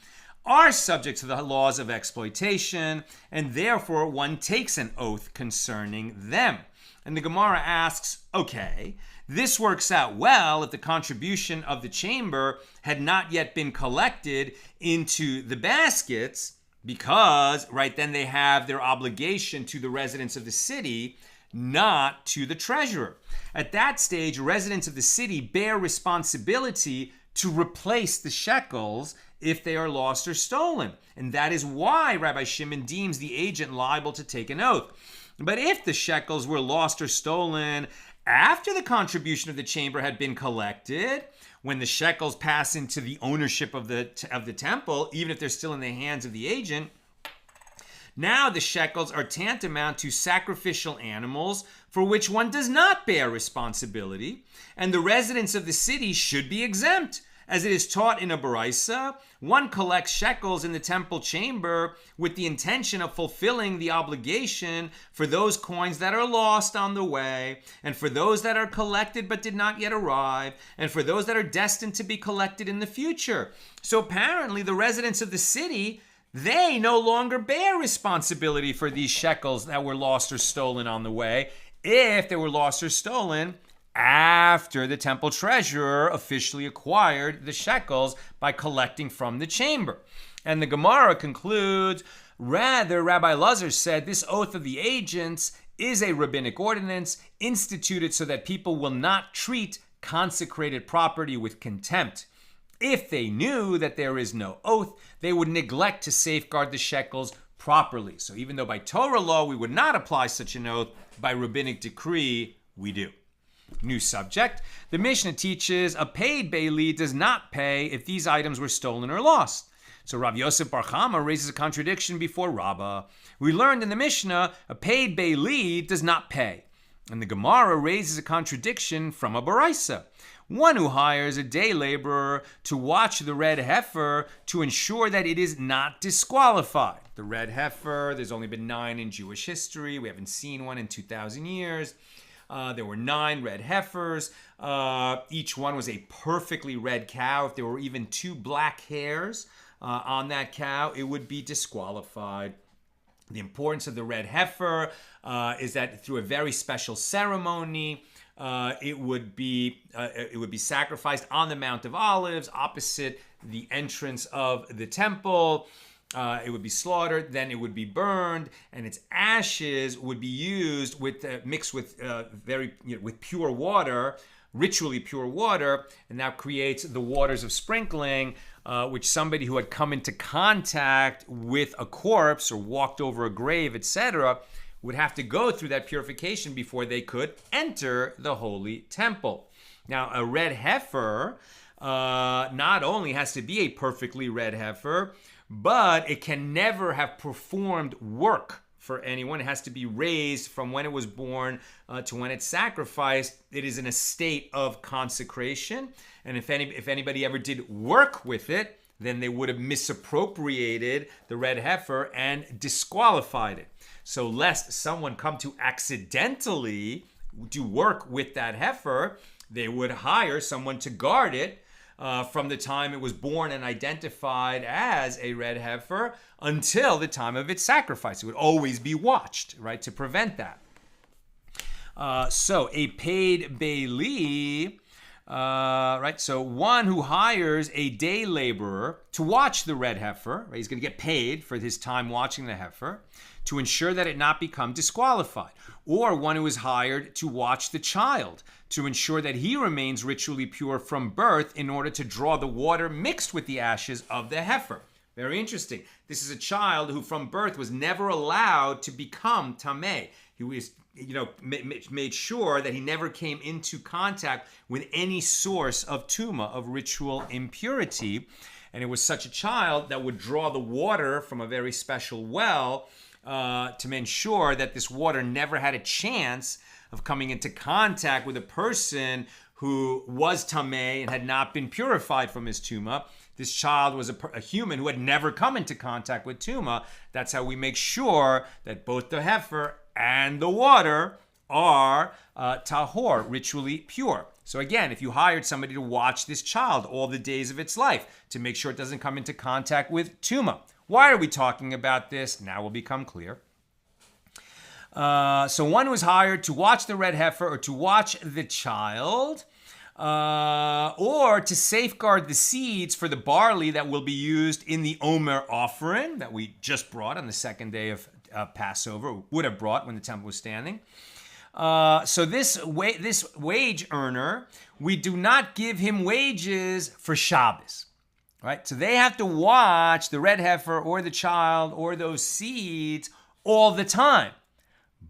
are subject to the laws of exploitation, and therefore one takes an oath concerning them. And the Gemara asks, okay, This works out well if the contribution of the chamber had not yet been collected into the baskets, because, right, then they have their obligation to the residents of the city, not to the treasurer. At that stage, residents of the city bear responsibility to replace the shekels if they are lost or stolen. And that is why Rabbi Shimon deems the agent liable to take an oath. But if the shekels were lost or stolen after the contribution of the chamber had been collected, when the shekels pass into the ownership of the temple, even if they're still in the hands of the agent, now the shekels are tantamount to sacrificial animals for which one does not bear responsibility, and the residents of the city should be exempt. As it is taught in a baraisa, one collects shekels in the temple chamber with the intention of fulfilling the obligation for those coins that are lost on the way, and for those that are collected but did not yet arrive, and for those that are destined to be collected in the future. So apparently the residents of the city, they no longer bear responsibility for these shekels that were lost or stolen on the way, if they were lost or stolen after the temple treasurer officially acquired the shekels by collecting from the chamber. And the Gemara concludes, rather, Rabbi Lazar said this oath of the agents is a rabbinic ordinance instituted so that people will not treat consecrated property with contempt. If they knew that there is no oath, they would neglect to safeguard the shekels properly. So even though by Torah law we would not apply such an oath, by rabbinic decree we do. New subject. The Mishnah teaches a paid bailee does not pay if these items were stolen or lost. So Rav Yosef Bar Chama raises a contradiction before Rabbah. We learned in the Mishnah a paid bailee does not pay. And the Gemara raises a contradiction from a baraisa. One who hires a day laborer to watch the red heifer to ensure that it is not disqualified. The red heifer, there's only been 9 in Jewish history. We haven't seen one in 2,000 years. There were 9 red heifers. Each one was a perfectly red cow. If there were even 2 black hairs on that cow, it would be disqualified. The importance of the red heifer is that through a very special ceremony, it would be sacrificed on the Mount of Olives opposite the entrance of the temple. It would be slaughtered, then it would be burned, and its ashes would be used with mixed with with pure water, ritually pure water, and that creates the waters of sprinkling, which somebody who had come into contact with a corpse or walked over a grave, etc., would have to go through that purification before they could enter the holy temple. Now, a red heifer not only has to be a perfectly red heifer, but it can never have performed work for anyone. It has to be raised from when it was born to when it's sacrificed. It is in a state of consecration. And if anybody ever did work with it, then they would have misappropriated the red heifer and disqualified it. So lest someone come to accidentally do work with that heifer, they would hire someone to guard it from the time it was born and identified as a red heifer until the time of its sacrifice. It would always be watched, right, to prevent that. So a paid bailee, right? So one who hires a day laborer to watch the red heifer, right? He's going to get paid for his time watching the heifer to ensure that it not become disqualified. Or one who is hired to watch the child to ensure that he remains ritually pure from birth in order to draw the water mixed with the ashes of the heifer. Very interesting. This is a child who from birth was never allowed to become tameh. He was, made sure that he never came into contact with any source of tuma, of ritual impurity. And it was such a child that would draw the water from a very special well to ensure that this water never had a chance of coming into contact with a person who was tameh and had not been purified from his tuma. This child was a human who had never come into contact with tuma. That's how we make sure that both the heifer and the water are tahor, ritually pure. So again, if you hired somebody to watch this child all the days of its life to make sure it doesn't come into contact with tuma. Why are we talking about this? Now will become clear. So one who is hired to watch the red heifer or to watch the child, or to safeguard the seeds for the barley that will be used in the Omer offering that we just brought on the second day of Passover, would have brought when the temple was standing. So this wage earner, we do not give him wages for Shabbos, right? So they have to watch the red heifer or the child or those seeds all the time.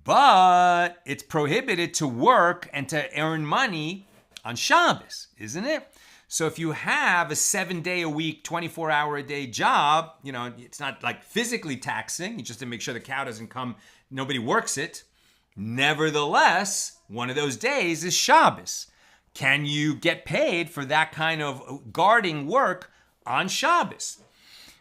But it's prohibited to work and to earn money on Shabbos, isn't it? So if you have a 7-day-a-week, 24-hour-a-day job, it's not like physically taxing. You just have to make sure the cow doesn't come, nobody works it. Nevertheless, one of those days is Shabbos. Can you get paid for that kind of guarding work on Shabbos?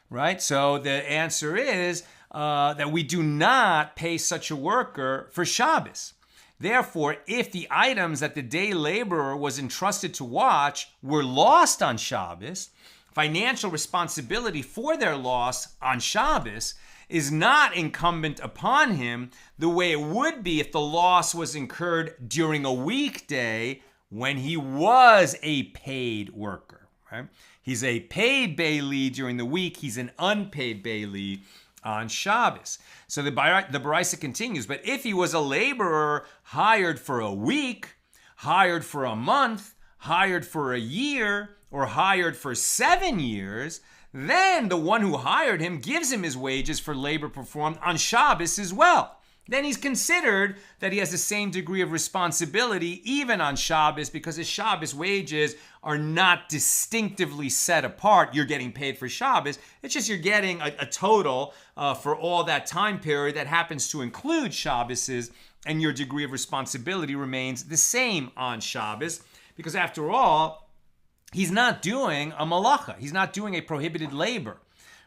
Right? So the answer is that we do not pay such a worker for Shabbos. Therefore, if the items that the day laborer was entrusted to watch were lost on Shabbos, financial responsibility for their loss on Shabbos is not incumbent upon him the way it would be if the loss was incurred during a weekday when he was a paid worker. Right? He's a paid bailee during the week. He's an unpaid bailee on Shabbos. So the Baraisa continues, but if he was a laborer hired for a week, hired for a month, hired for a year, or hired for 7 years, then the one who hired him gives him his wages for labor performed on Shabbos as well. Then he's considered that he has the same degree of responsibility even on Shabbos, because his Shabbos wages are not distinctively set apart. You're getting paid for Shabbos. It's just you're getting a total for all that time period that happens to include Shabbos, and your degree of responsibility remains the same on Shabbos, because after all, he's not doing a malacha. He's not doing a prohibited labor.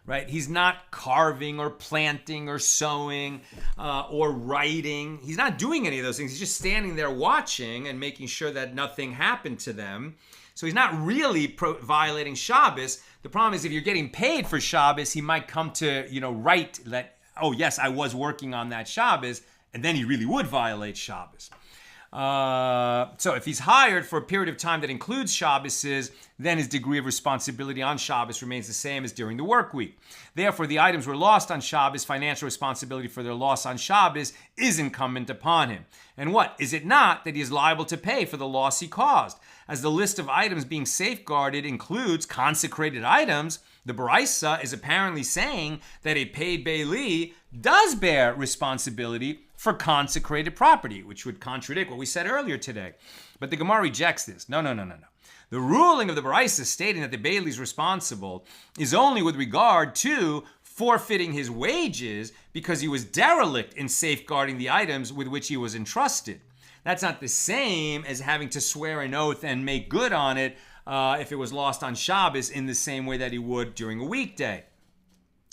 Right? He's not carving or planting or sewing or writing. He's not doing any of those things. He's just standing there watching and making sure that nothing happened to them. So he's not really violating Shabbos. The problem is if you're getting paid for Shabbos, he might come to, write that, oh yes, I was working on that Shabbos, and then he really would violate Shabbos. So if he's hired for a period of time that includes Shabbos, then his degree of responsibility on Shabbos remains the same as during the work week. Therefore, the items were lost on Shabbos. Financial responsibility for their loss on Shabbos is incumbent upon him. And what? Is it not that he is liable to pay for the loss he caused? As the list of items being safeguarded includes consecrated items, the Baraisa is apparently saying that a paid bailee does bear responsibility for consecrated property, which would contradict what we said earlier today. But the Gemara rejects this. No. The ruling of the Baraisa stating that the bailee is responsible is only with regard to forfeiting his wages because he was derelict in safeguarding the items with which he was entrusted. That's not the same as having to swear an oath and make good on it if it was lost on Shabbos in the same way that he would during a weekday.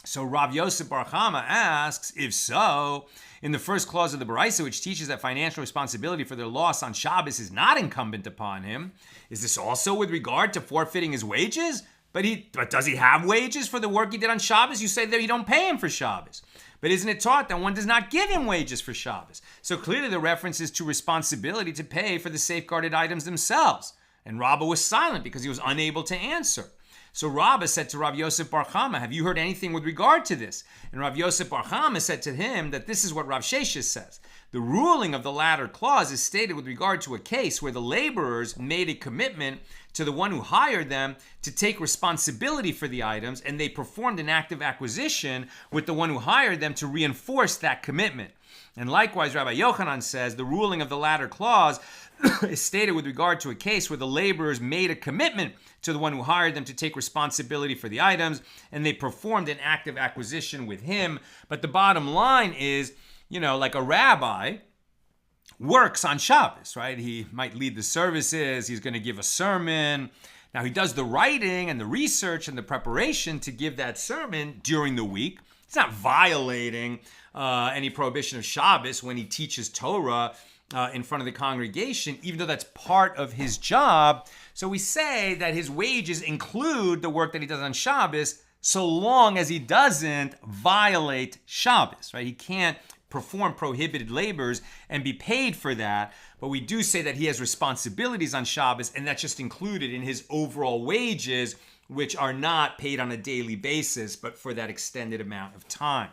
So Rav Yosef Bar Chama asks, if so, in the first clause of the Baraisa, which teaches that financial responsibility for their loss on Shabbos is not incumbent upon him, is this also with regard to forfeiting his wages? But does he have wages for the work he did on Shabbos? You say that you don't pay him for Shabbos. But isn't it taught that one does not give him wages for Shabbos? So clearly the reference is to responsibility to pay for the safeguarded items themselves. And Rabbah was silent because he was unable to answer. So Rabbah said to Rav Yosef Bar Chama, have you heard anything with regard to this? And Rav Yosef Bar Chama said to him that this is what Rav Sheshes says. The ruling of the latter clause is stated with regard to a case where the laborers made a commitment to the one who hired them to take responsibility for the items, and they performed an act of acquisition with the one who hired them to reinforce that commitment. And likewise, Rabbi Yochanan says the ruling of the latter clause is stated with regard to a case where the laborers made a commitment to the one who hired them to take responsibility for the items, and they performed an act of acquisition with him. But the bottom line is, like a rabbi works on Shabbos, right? He might lead the services, he's going to give a sermon. Now he does the writing and the research and the preparation to give that sermon during the week. He's not violating any prohibition of Shabbos when he teaches Torah in front of the congregation, even though that's part of his job. So we say that his wages include the work that he does on Shabbos, so long as he doesn't violate Shabbos, right? He can't perform prohibited labors and be paid for that. But we do say that he has responsibilities on Shabbos, and that's just included in his overall wages, which are not paid on a daily basis, but for that extended amount of time.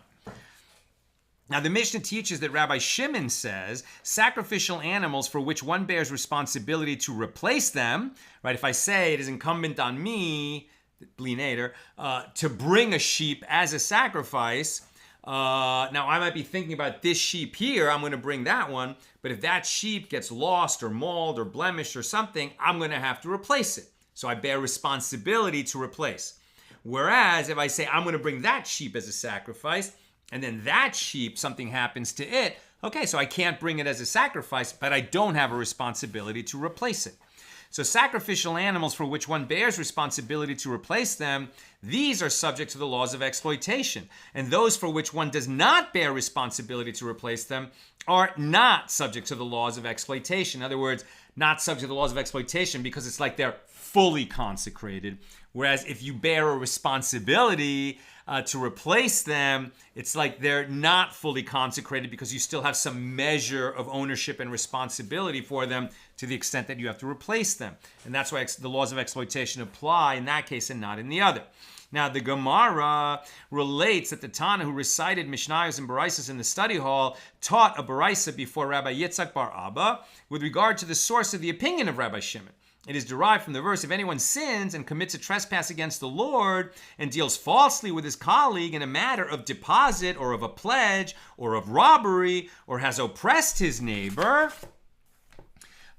Now, the Mishnah teaches that Rabbi Shimon says sacrificial animals for which one bears responsibility to replace them, right? If I say it is incumbent on me, to bring a sheep as a sacrifice, now I might be thinking about this sheep here, I'm going to bring that one, but if that sheep gets lost or mauled or blemished or something, I'm going to have to replace it. So I bear responsibility to replace. Whereas if I say I'm going to bring that sheep as a sacrifice, and then that sheep, something happens to it, okay, so I can't bring it as a sacrifice, but I don't have a responsibility to replace it. So sacrificial animals for which one bears responsibility to replace them, these are subject to the laws of exploitation. And those for which one does not bear responsibility to replace them are not subject to the laws of exploitation. In other words, not subject to the laws of exploitation because it's like they're fully consecrated. Whereas if you bear a responsibility to replace them, it's like they're not fully consecrated because you still have some measure of ownership and responsibility for them to the extent that you have to replace them. And that's why the laws of exploitation apply in that case and not in the other. Now, the Gemara relates that the Tana who recited Mishnayos and Baraisos in the study hall taught a Baraisa before Rabbi Yitzchak bar Abba with regard to the source of the opinion of Rabbi Shimon. It is derived from the verse, if anyone sins and commits a trespass against the Lord and deals falsely with his colleague in a matter of deposit or of a pledge or of robbery or has oppressed his neighbor,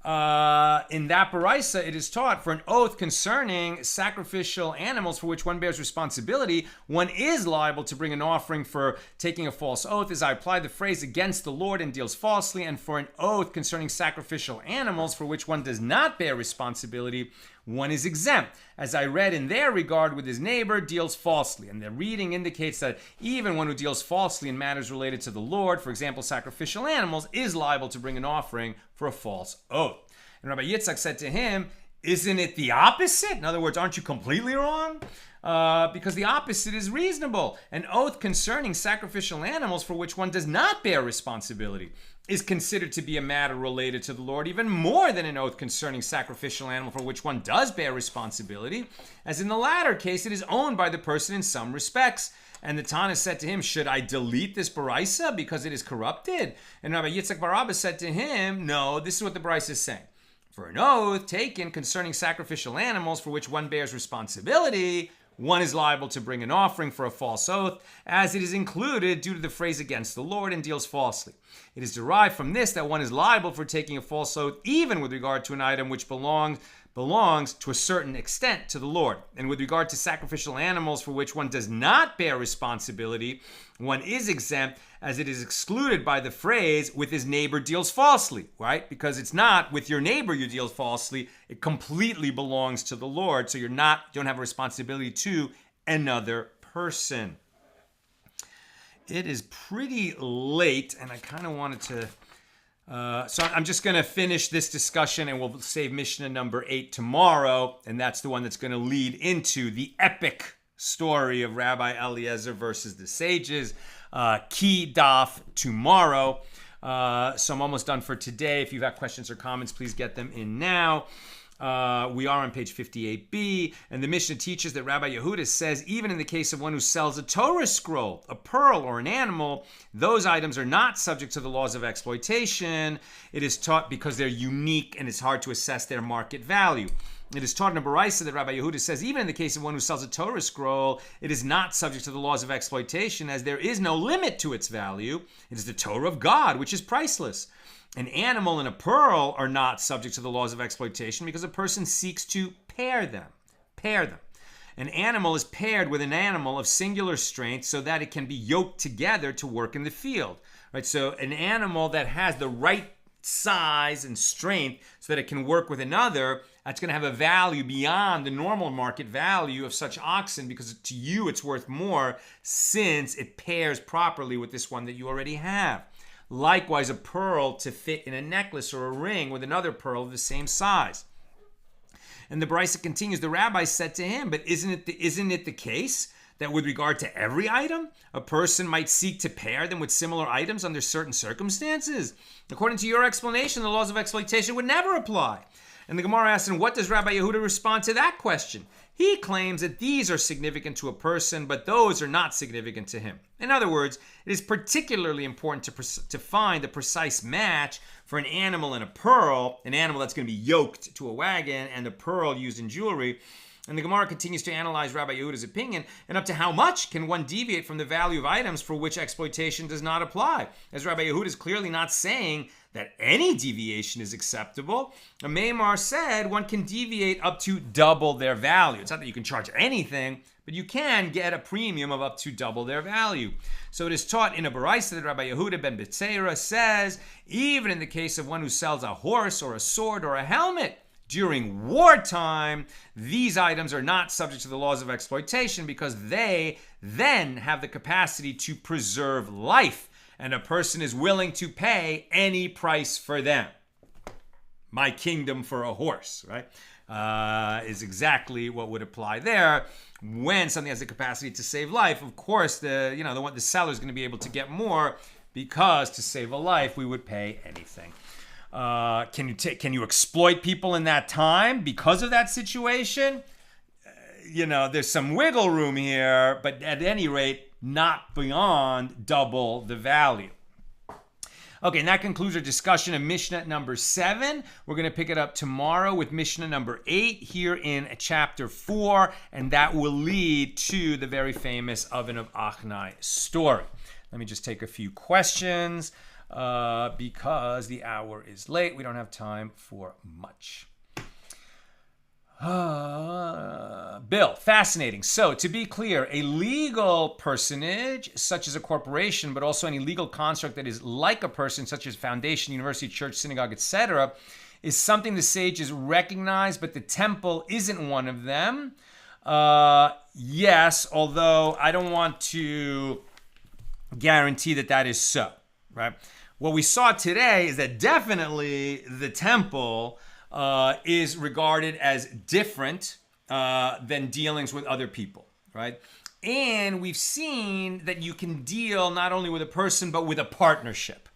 in that Baraisa, it is taught for an oath concerning sacrificial animals for which one bears responsibility, one is liable to bring an offering for taking a false oath, as I apply the phrase against the Lord and deals falsely, and for an oath concerning sacrificial animals for which one does not bear responsibility, one is exempt, as I read in their regard with his neighbor, deals falsely. And the reading indicates that even one who deals falsely in matters related to the Lord, for example, sacrificial animals, is liable to bring an offering for a false oath. And Rabbi Yitzchak said to him, isn't it the opposite? In other words, aren't you completely wrong? Because the opposite is reasonable. An oath concerning sacrificial animals for which one does not bear responsibility is considered to be a matter related to the Lord even more than an oath concerning sacrificial animal for which one does bear responsibility, as in the latter case it is owned by the person in some respects. And the Tana said to him, should I delete this Baraisa because it is corrupted? And Rabbi Yitzchak bar Abba said to him, no, this is what the Baraisa is saying. For an oath taken concerning sacrificial animals for which one bears responsibility, one is liable to bring an offering for a false oath, as it is included due to the phrase against the Lord and deals falsely. It is derived from this that one is liable for taking a false oath even with regard to an item which belongs to a certain extent to the Lord. And with regard to sacrificial animals for which one does not bear responsibility, one is exempt, as it is excluded by the phrase with his neighbor deals falsely, right? Because it's not with your neighbor you deal falsely, it completely belongs to the Lord, so you don't have a responsibility to another person. It is pretty late, and I kind of wanted to so I'm just going to finish this discussion and we'll save Mishnah number 8 tomorrow. And that's the one that's going to lead into the epic story of Rabbi Eliezer versus the sages. Key daf tomorrow. So I'm almost done for today. If you've got questions or comments, please get them in now. We are on page 58b, and the Mishnah teaches that Rabbi Yehuda says even in the case of one who sells a Torah scroll, a pearl, or an animal, those items are not subject to the laws of exploitation. It is taught because they're unique and it's hard to assess their market value. It is taught in a Baraisa that Rabbi Yehuda says even in the case of one who sells a Torah scroll, it is not subject to the laws of exploitation as there is no limit to its value. It is the Torah of God, which is priceless. An animal and a pearl are not subject to the laws of exploitation because a person seeks to pair them. An animal is paired with an animal of singular strength so that it can be yoked together to work in the field. Right? So an animal that has the right size and strength so that it can work with another, that's going to have a value beyond the normal market value of such oxen because to you it's worth more since it pairs properly with this one that you already have. Likewise, a pearl to fit in a necklace or a ring with another pearl of the same size. And the Baraisa continues, the rabbi said to him, but isn't it the case that with regard to every item, a person might seek to pair them with similar items under certain circumstances? According to your explanation, the laws of exploitation would never apply. And the Gemara asks, and what does Rabbi Yehuda respond to that question? He claims that these are significant to a person, but those are not significant to him. In other words, it is particularly important to find the precise match for an animal and a pearl, an animal that's going to be yoked to a wagon, and a pearl used in jewelry. And the Gemara continues to analyze Rabbi Yehuda's opinion, and up to how much can one deviate from the value of items for which exploitation does not apply? As Rabbi Yehuda is clearly not saying that any deviation is acceptable. A Meimar said one can deviate up to double their value. It's not that you can charge anything, but you can get a premium of up to double their value. So it is taught in a baraisa that Rabbi Yehuda ben Metzia says, even in the case of one who sells a horse or a sword or a helmet, during wartime, these items are not subject to the laws of exploitation because they then have the capacity to preserve life, and a person is willing to pay any price for them. My kingdom for a horse, right? Is exactly what would apply there. When something has the capacity to save life, of course, the seller is going to be able to get more because to save a life, we would pay anything. Can you exploit people in that time because of that situation? There's some wiggle room here, but at any rate, not beyond double the value. Okay, and that concludes our discussion of Mishnah number 7. We're going to pick it up tomorrow with Mishnah number 8 here in chapter 4, and that will lead to the very famous Oven of Achnai story. Let me just take a few questions. Because the hour is late, we don't have time for much. Bill, fascinating. So, to be clear, a legal personage, such as a corporation, but also any legal construct that is like a person, such as foundation, university, church, synagogue, etc., is something the sages recognize, but the temple isn't one of them. Yes, although I don't want to guarantee that is so, right? What we saw today is that definitely the temple is regarded as different than dealings with other people, right? And we've seen that you can deal not only with a person, but with a partnership.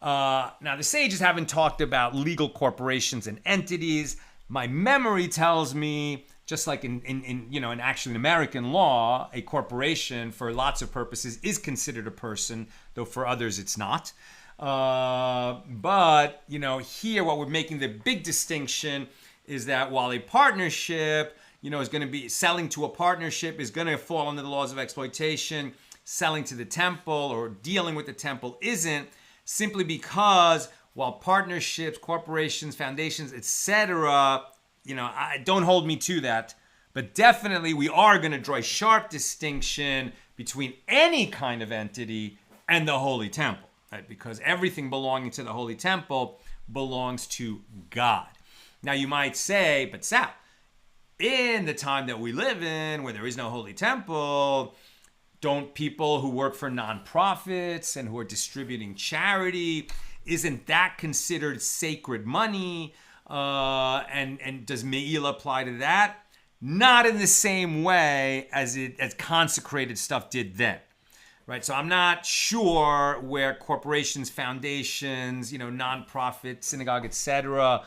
Now, the sages haven't talked about legal corporations and entities. My memory tells me, just like in actually in American law, a corporation for lots of purposes is considered a person, though for others it's not. But here what we're making the big distinction is that while a partnership, is going to be selling to a partnership is going to fall under the laws of exploitation, selling to the temple or dealing with the temple isn't, simply because while partnerships, corporations, foundations, etc., don't hold me to that, but definitely we are going to draw a sharp distinction between any kind of entity and the Holy Temple. Right? Because everything belonging to the Holy Temple belongs to God. Now you might say, but Sal, in the time that we live in, where there is no Holy Temple, don't people who work for nonprofits and who are distributing charity, isn't that considered sacred money? And does Me'ila apply to that? Not in the same way as consecrated stuff did then. Right, so I'm not sure where corporations, foundations, nonprofits, synagogue, etc.,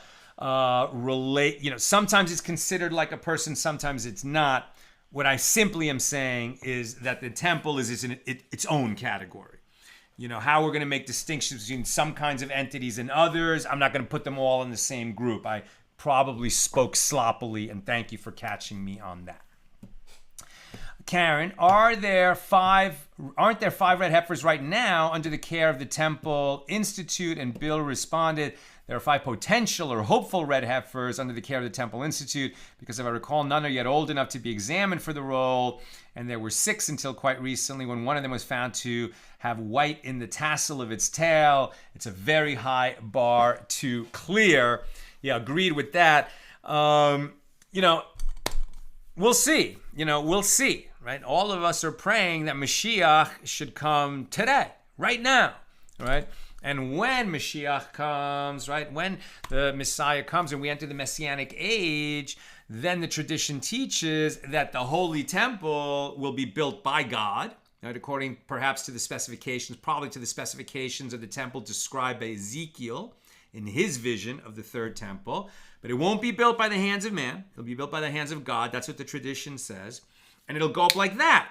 relate. Sometimes it's considered like a person, sometimes it's not. What I simply am saying is that the temple is in its own category. How we're going to make distinctions between some kinds of entities and others, I'm not going to put them all in the same group. I probably spoke sloppily, and thank you for catching me on that. Karen, aren't there five red heifers right now under the care of the Temple Institute? And Bill responded, there are 5 potential or hopeful red heifers under the care of the Temple Institute, because if I recall, none are yet old enough to be examined for the role, and there were 6 until quite recently when one of them was found to have white in the tassel of its tail. It's a very high bar to clear. Yeah, agreed with that. We'll see. We'll see. Right? All of us are praying that Mashiach should come today, right now, right? And when Mashiach comes, right, when the Messiah comes and we enter the Messianic age, then the tradition teaches that the holy temple will be built by God, right, according perhaps to the specifications, probably to the specifications of the temple described by Ezekiel in his vision of the third temple. But it won't be built by the hands of man. It'll be built by the hands of God. That's what the tradition says. And it'll go up like that.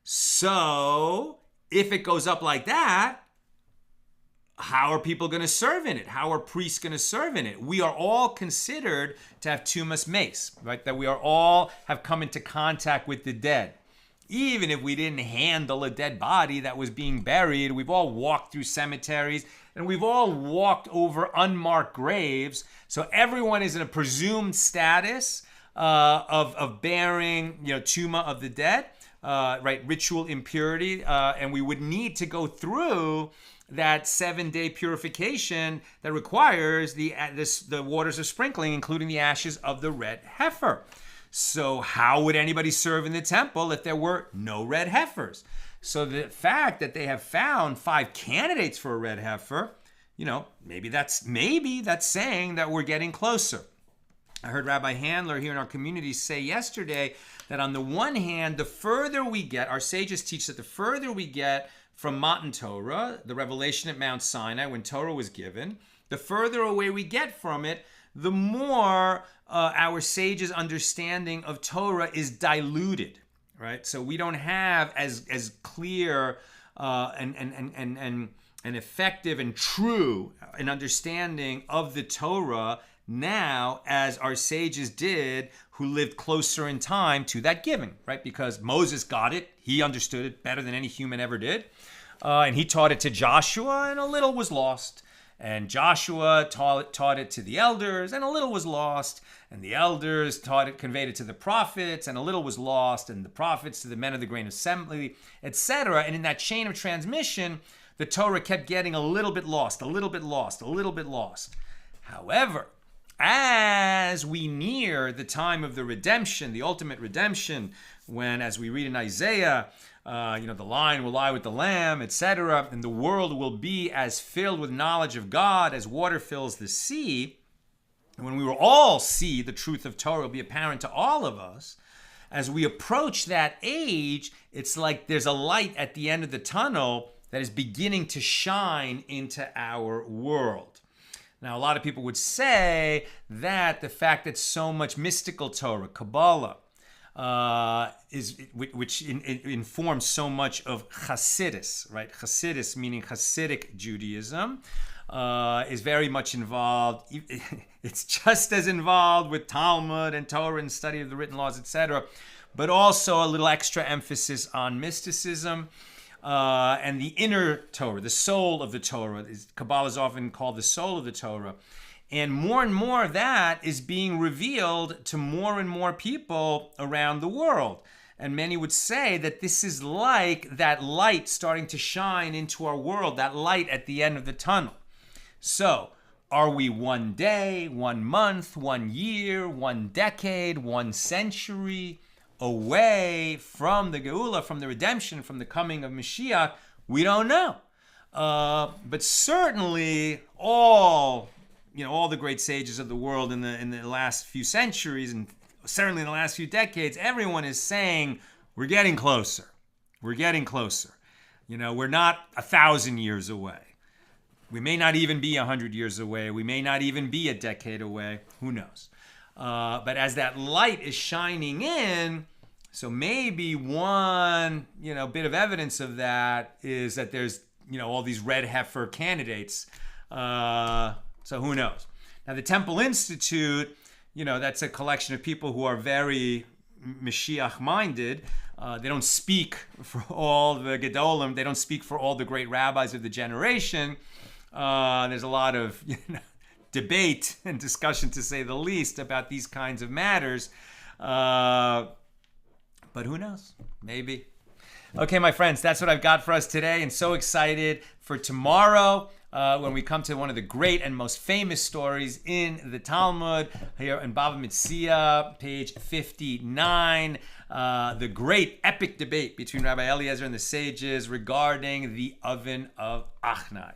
So if it goes up like that, how are people going to serve in it? How are priests going to serve in it? We are all considered to have tumas mace, right? That we are all have come into contact with the dead. Even if we didn't handle a dead body that was being buried, we've all walked through cemeteries and we've all walked over unmarked graves. So everyone is in a presumed status of bearing, tuma of the dead, right? Ritual impurity, and we would need to go through that 7-day purification that requires the waters of sprinkling, including the ashes of the red heifer. So how would anybody serve in the temple if there were no red heifers? So the fact that they have found 5 candidates for a red heifer, maybe that's saying that we're getting closer. I heard Rabbi Handler here in our community say yesterday that on the one hand, the further we get, our sages teach that the further we get from Matan Torah, the revelation at Mount Sinai when Torah was given, the further away we get from it, the more our sages' understanding of Torah is diluted, right? So we don't have as clear and effective and true an understanding of the Torah now as our sages did who lived closer in time to that giving, right? Because Moses got it. He understood it better than any human ever did. And he taught it to Joshua, and a little was lost. And Joshua taught it to the elders, and a little was lost. And the elders conveyed it to the prophets, and a little was lost. And the prophets to the men of the grain assembly, etc. And in that chain of transmission, the Torah kept getting a little bit lost, a little bit lost, a little bit lost. However, as we near the time of the redemption, the ultimate redemption, when, as we read in Isaiah, the lion will lie with the lamb, etc., and the world will be as filled with knowledge of God as water fills the sea. And when we will all see the truth of Torah will be apparent to all of us, as we approach that age, it's like there's a light at the end of the tunnel that is beginning to shine into our world. Now, a lot of people would say that the fact that so much mystical Torah, Kabbalah, which informs so much of Hasidus, right? Hasidus meaning Hasidic Judaism, is very much involved. It's just as involved with Talmud and Torah and study of the written laws, etc., but also a little extra emphasis on mysticism. And the inner Torah, the soul of the Torah. Kabbalah is often called the soul of the Torah. And more of that is being revealed to more and more people around the world. And many would say that this is like that light starting to shine into our world, that light at the end of the tunnel. So, are we 1 day, 1 month, 1 year, 1 decade, 1 century away from the Geula, from the redemption, from the coming of Mashiach? We don't know. But certainly all the great sages of the world in the last few centuries, and certainly in the last few decades, everyone is saying we're getting closer. We're getting closer. We're not 1,000 years away. We may not even be 100 years away. We may not even be a decade away. Who knows? But as that light is shining in, so maybe one, bit of evidence of that is that there's, all these red heifer candidates. So who knows? Now the Temple Institute, that's a collection of people who are very Mashiach-minded. They don't speak for all the Gedolim. They don't speak for all the great rabbis of the generation. There's a lot of debate and discussion, to say the least, about these kinds of matters. But who knows? Maybe. Okay, my friends, that's what I've got for us today, and so excited for tomorrow when we come to one of the great and most famous stories in the Talmud, here in Bava Metzia, page 59, the great epic debate between Rabbi Eliezer and the sages regarding the oven of Achnai.